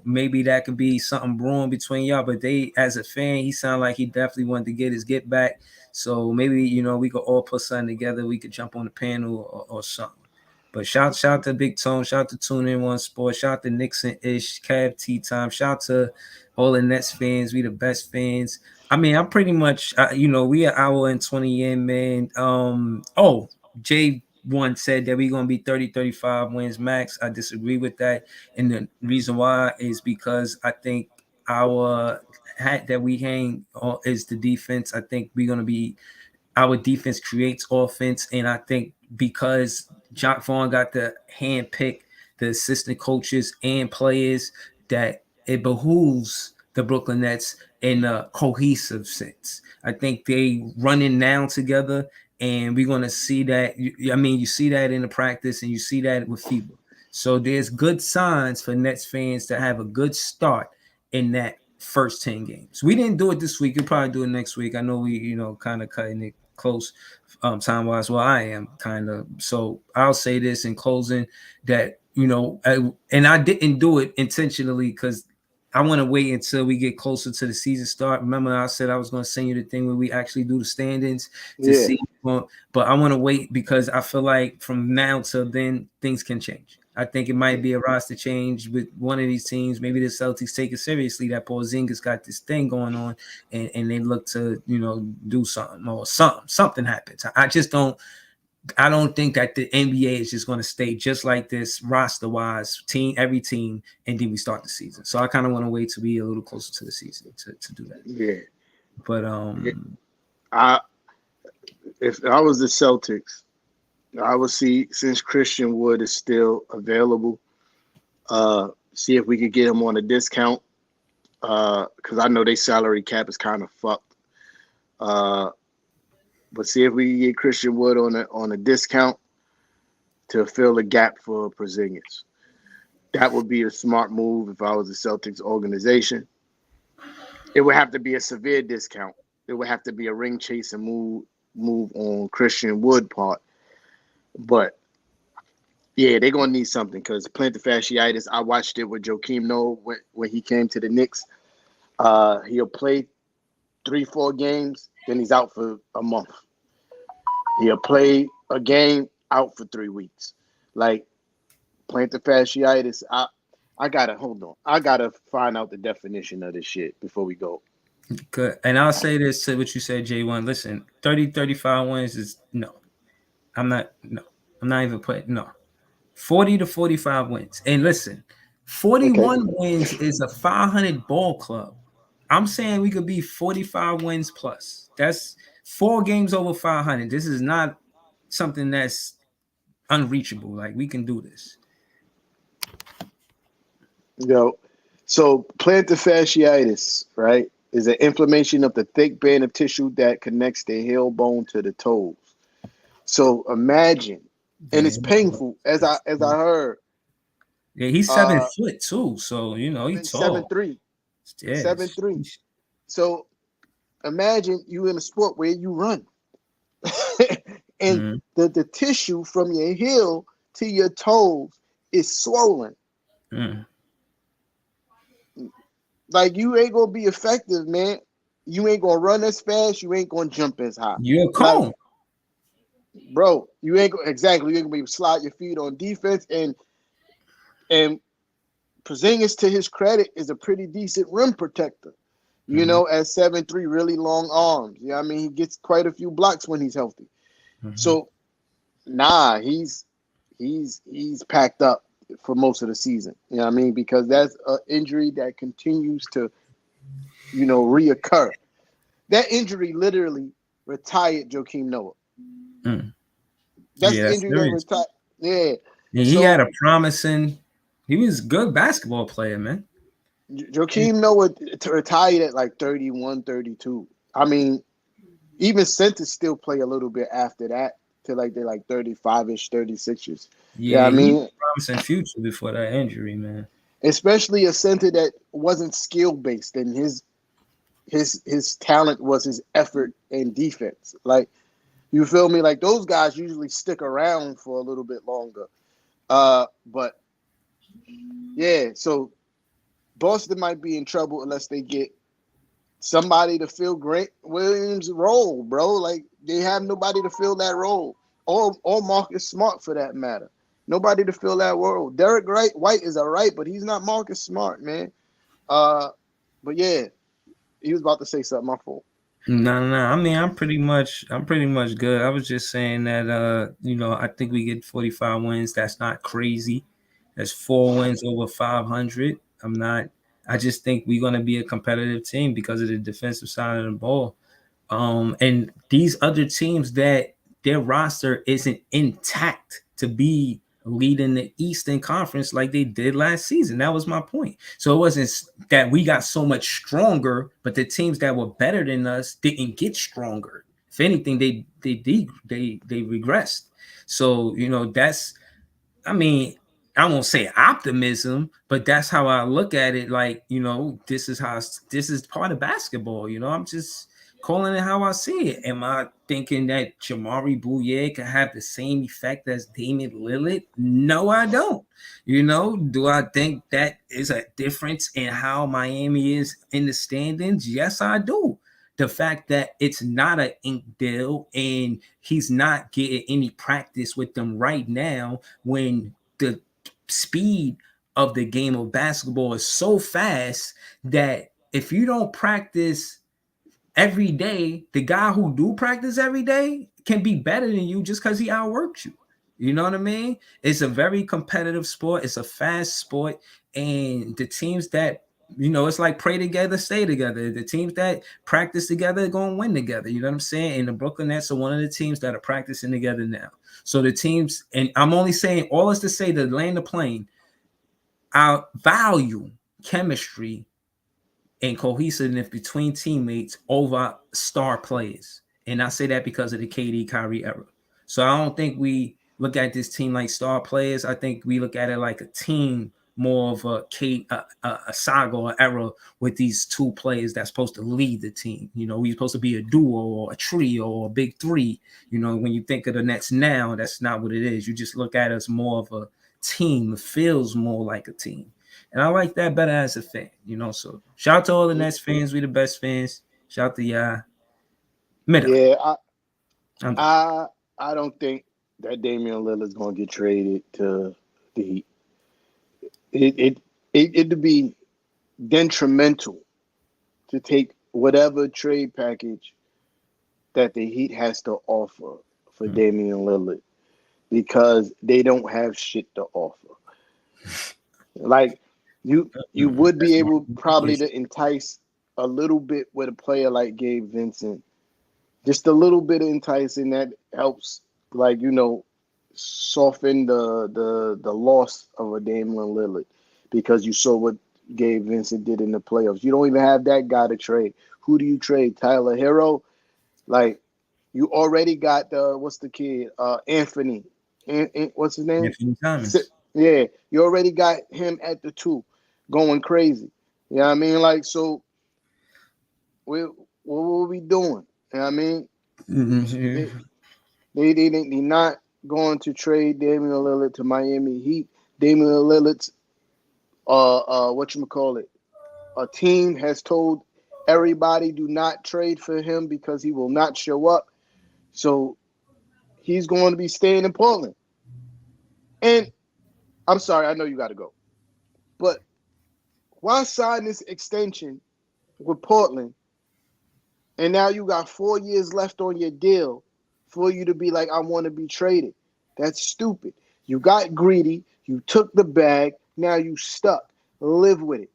Maybe that could be something brewing between y'all, but they, as a fan, he sounded like he definitely wanted to get his get back. So maybe, we could all put something together. We could jump on the panel or something. But shout to Big Tone, shout to Tune In One Sports, shout to Nixon Ish, Cav T-Time, shout to all the Nets fans. We the best fans. I mean, I'm pretty much, we are hour and 20 in, man. J1 said that we're going to be 30-35 wins max. I disagree with that. And the reason why is because I think our hat that we hang is the defense. I think we're going to be, our defense creates offense. And I think because Jock Vaughn got to handpick the assistant coaches and players, that it behooves the Brooklyn Nets in a cohesive sense. I think they running now together, and we're going to see that. I mean, you see that in the practice, and you see that with FIBA. So there's good signs for Nets fans to have a good start in that first 10 games. We didn't do it this week. We'll probably do it next week. I know we, kind of cutting it close time wise. Well, I am kind of. So I'll say this in closing that, and I didn't do it intentionally because I want to wait until we get closer to the season start. Remember, I said I was going to send you the thing where we actually do the standings to see. But I want to wait because I feel like from now till then, things can change. I think it might be a roster change with one of these teams. Maybe the Celtics take it seriously that Porzingis got this thing going on, and they look to, do something or something happens. I don't think that the NBA is just going to stay just like this roster-wise, every team, and then we start the season. So I kind of want to wait to be a little closer to the season to do that. Yeah. But if I was the Celtics, I would see, since Christian Wood is still available, see if we could get him on a discount, because I know their salary cap is kind of fucked. But see if we can get Christian Wood on a discount to fill the gap for Porzingis. That would be a smart move if I was the Celtics organization. It would have to be a severe discount. It would have to be a ring chase and move on Christian Wood part. But yeah, they're gonna need something because plantar fasciitis. I watched it with Joakim Noah when he came to the Knicks. He'll play 3-4 games, then he's out for a month. He'll play a game, out for 3 weeks. Like plantar fasciitis. I gotta hold on. I gotta find out the definition of this shit before we go. Good. And I'll say this to what you said, J1. Listen, 30, 35 wins is no. I'm not, no. I'm not even putting, no. 40 to 45 wins. And listen, Okay. 41 wins is a 500 ball club. I'm saying we could be 45 wins plus. That's 4 games over 500. This is not something that's unreachable. Like, we can do this. So plantar fasciitis, right, is an inflammation of the thick band of tissue that connects the heel bone to the toes. So imagine, and it's painful, as I heard. Yeah, he's 7 foot too, so he's Seven tall. three, Yeah. 7'3". So imagine you in a sport where you run, and Mm-hmm. the tissue from your heel to your toes is swollen. Mm. Like you ain't gonna be effective, man. You ain't gonna run as fast. You ain't gonna jump as high. You're a Like, cone. bro, you ain't exactly. You ain't gonna be able to slide your feet on defense. And Porzingis, to his credit, is a pretty decent rim protector. Mm-hmm. At 7'3", really long arms. I mean, he gets quite a few blocks when he's healthy. Mm-hmm. So, he's packed up for most of the season. You know what I mean? Because that's an injury that continues to, reoccur. That injury literally retired Joakim Noah. Mm. That's Yeah, the that's injury that serious. retired. Yeah. And he had So a promising. He was a good basketball player, man. Joakim Noah retired at like 31, 32. I mean, even centers still play a little bit after that till like they're like 35-ish, 36-ish. Yeah, Yeah, I he had mean, a promising future before that injury, man. especially a center that wasn't skill based and his talent was his effort and defense. Like, you feel me? Like those guys usually stick around for a little bit longer. But yeah, so Boston might be in trouble unless they get somebody to fill Grant Williams' role, bro. Like they have nobody to fill that role, or Marcus Smart for that matter. Nobody to fill that role. Derek White is all right, but he's not Marcus Smart, man. But yeah, he was about to say something. My fault. No, no. I mean, I'm pretty much good. I was just saying that, I think we get 45 wins. That's not crazy. That's 4 wins over 500. I'm not. I just think we're gonna be a competitive team because of the defensive side of the ball. And these other teams that their roster isn't intact to be leading the Eastern Conference like they did last season. That was my point. So it wasn't that we got so much stronger, but the teams that were better than us didn't get stronger. If anything, they regressed. So that's, I mean, I won't say optimism, but that's how I look at it. Like, this is part of basketball. I'm just calling it how I see it. Am I thinking that Jamari Bouye can have the same effect as Damian Lillard? No, I don't. Do I think that is a difference in how Miami is in the standings? Yes, I do. The fact that it's not an ink deal and he's not getting any practice with them right now when the speed of the game of basketball is so fast that if you don't practice every day, the guy who do practice every day can be better than you just because he outworks you. You know what I mean? It's a very competitive sport. It's a fast sport. And the teams that, it's like pray together, stay together. The teams that practice together are going to win together. You know what I'm saying? And the Brooklyn Nets are one of the teams that are practicing together now. So the teams, and I'm only saying all is to say to land the plane, I value chemistry and cohesiveness between teammates over star players. And I say that because of the KD Kyrie era. So I don't think we look at this team like star players. I think we look at it like a team more of a saga or era with these two players that's supposed to lead the team. You know, he's supposed to be a duo or a trio or a big three. You know, when you think of the Nets now, that's not what it is. You just look at it as more of a team. It feels more like a team. And I like that better as a fan, you know. So shout out to all the Nets fans. We the best fans. Shout out to y'all. Mid up. Yeah, I'm done. I I don't think that Damian Lillard's gonna get traded to the Heat. It'd be detrimental to take whatever trade package that the Heat has to offer for Damian Lillard because they don't have shit to offer. Like you would be That's my able probably issue. to entice a little bit with a player like Gabe Vincent, just a little bit of enticing that helps, like soften the loss of a Damian Lillard because you saw what Gabe Vincent did in the playoffs. You don't even have that guy to trade. Who do you trade? Tyler Hero? Like you already got the what's the kid? Anthony. What's his name? Anthony Thomas. Yeah, you already got him at the two, going crazy. You know what I mean? Like so, we what were we doing? You know what I mean? They Mm-hmm. they not going to trade Damian Lillard to Miami Heat. Damian Lillard's what you call it? A team has told everybody do not trade for him because he will not show up. So he's going to be staying in Portland. And I'm sorry, I know you got to go, but why sign this extension with Portland? And now you got 4 years left on your deal for you to be like, I want to be traded. That's stupid. You got greedy. You took the bag. Now you stuck. Live with it.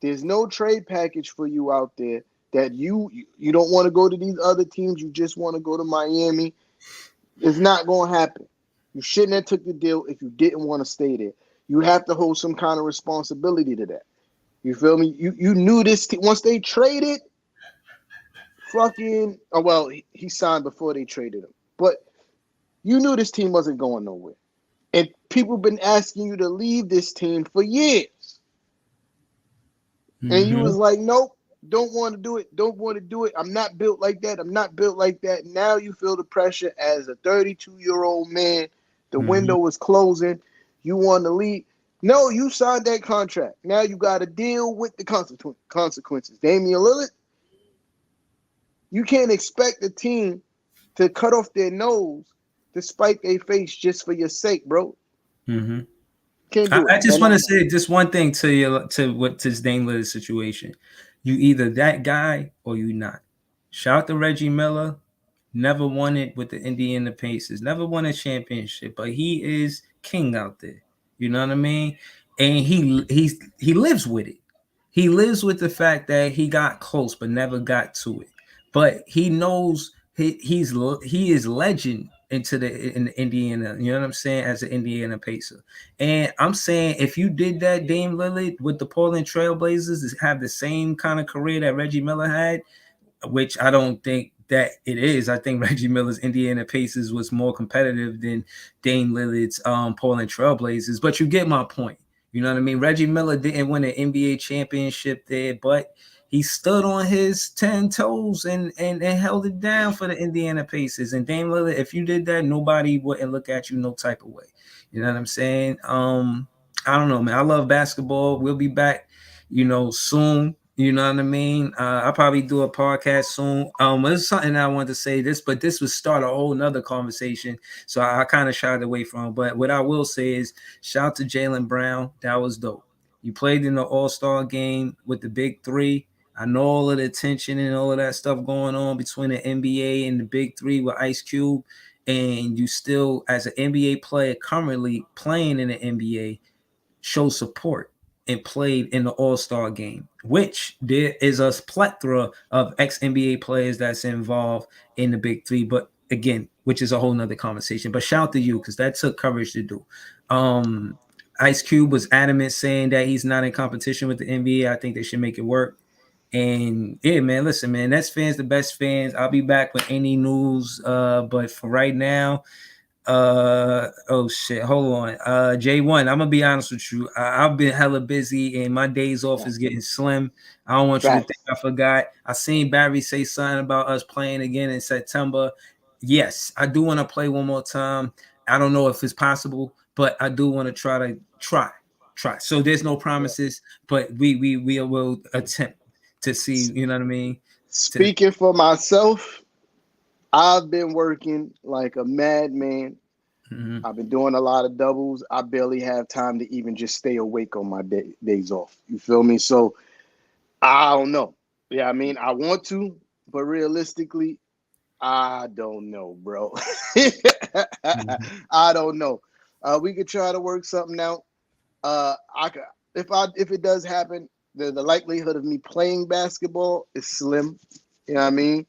There's no trade package for you out there that you don't want to go to these other teams. You just want to go to Miami. It's not going to happen. You shouldn't have took the deal if you didn't want to stay there. You have to hold some kind of responsibility to that. You feel me? You knew this once they traded fucking. Oh well, he signed before they traded him, but you knew this team wasn't going nowhere, and people been asking you to leave this team for years, and you Mm-hmm. was like, nope, don't want to do it, don't want to do it. I'm not built like that. I'm not built like that. Now you feel the pressure as a 32-year-old man. The Mm-hmm. window is closing. You want to leave. No, you signed that contract. Now you got to deal with the consequences. Damian Lillard, you can't expect the team to cut off their nose to spite their face just for your sake, bro. Mm-hmm. Can't I, do it. I just And want to say just one thing to you to what to Dame Lillard situation. You either that guy or you not. Shout out to Reggie Miller. Never won it with the Indiana Pacers. Never won a championship, but he is king out there. You know what I mean? And he lives with it. He lives with the fact that he got close but never got to it. But he knows he is legend into in Indiana. You know what I'm saying? As an Indiana Pacer, and I'm saying if you did that, Dame Lillard with the Portland Trailblazers, have the same kind of career that Reggie Miller had, which I don't think that it is. I think Reggie Miller's Indiana Pacers was more competitive than Dame Lillard's Portland Trailblazers. But you get my point. You know what I mean? Reggie Miller didn't win an NBA championship there, but he stood on his 10 toes and held it down for the Indiana Pacers. And Dame Lillard, if you did that, nobody wouldn't look at you no type of way. You know what I'm saying? I don't know, man. I love basketball. We'll be back, soon. You know what I mean? I'll probably do a podcast soon. There's something I wanted to say this, but this would start a whole nother conversation. So I kind of shied away from it. But what I will say is shout out to Jaylen Brown. That was dope. You played in the All-Star game with the big three. I know all of the tension and all of that stuff going on between the NBA and the big three with Ice Cube. And you still, as an NBA player currently playing in the NBA, show support and played in the All-Star game, which there is a plethora of ex-NBA players that's involved in the big three. But again, which is a whole nother conversation. But shout out to you because that took courage to do. Um, Ice Cube was adamant saying that he's not in competition with the NBA. I think they should make it work. And yeah, man, listen, man, that's fans, the best fans. I'll be back with any news. But for right now, Oh shit, hold on. J1, I'm gonna be honest with you. I've been hella busy and my days off Yeah. is getting slim. I don't want you to think Facts. I forgot. I seen Barry say something about us playing again in September. Yes, I do want to play one more time. I don't know if it's possible, but I do want to try. So there's no Yeah. promises, but we will attempt to see, S- you know what I mean? To Speaking for myself, I've been working like a madman. mhm. I've been doing a lot of doubles. I barely have time to even just stay awake on my days off. You feel me? So I don't know. Yeah, I mean, I want to, but realistically, I don't know, bro. Mhm. I don't know. We could try to work something out. I could, if it does happen, the likelihood of me playing basketball is slim. You know what I mean?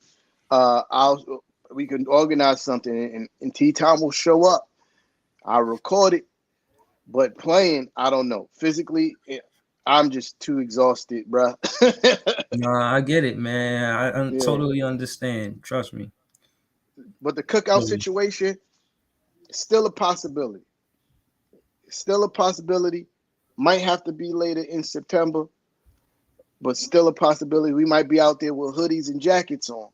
I'll we can organize something, and T Time will show up. I'll record it, but playing, I don't know. Physically, I'm just too exhausted, bro. No, I get it, man. I Yeah, totally understand. Trust me. but the cookout Totally. situation is still a possibility. Still a possibility. Might have to be later in September, but still a possibility. We might be out there with hoodies and jackets on,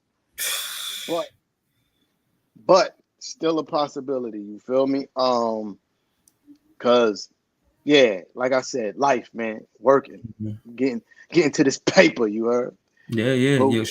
but still a possibility. You feel me? Cause yeah, like I said, life, man, working, getting getting to this paper. You heard? Yeah, yeah, But yo,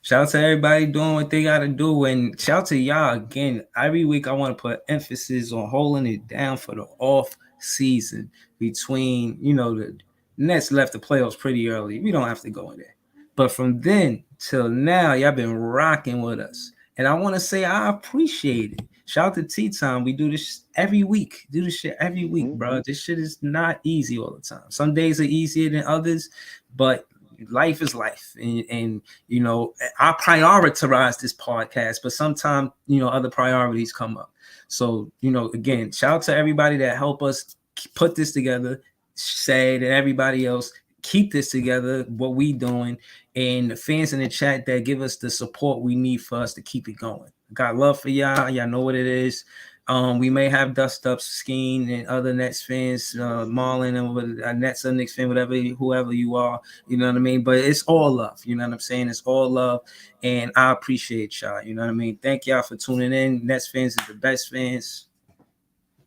shout out to everybody doing what they gotta do, and shout out to y'all again. Every week, I want to put emphasis on holding it down for the off season between the Nets left the playoffs pretty early. We don't have to go in there, but from then till now, y'all been rocking with us, and I want to say I appreciate it. Shout out to Tea Time. We do this every week. Do this shit every week, mhm, bro. This shit is not easy all the time. Some days are easier than others, but life is life, and I prioritize this podcast, but sometimes other priorities come up. So again, shout out to everybody that help us put this together, Sad and everybody else keep this together, what we doing, and the fans in the chat that give us the support we need for us to keep it going. Got love for y'all know what it is. We may have dust up Skeen and other Nets fans, Marlon and Nets or Knicks fan, whatever, whoever you are, you know what I mean? But it's all love, you know what I'm saying? It's all love, and I appreciate y'all, you know what I mean? Thank y'all for tuning in. Nets fans is the best fans.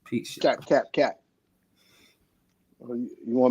Peace, y'all. cap. You want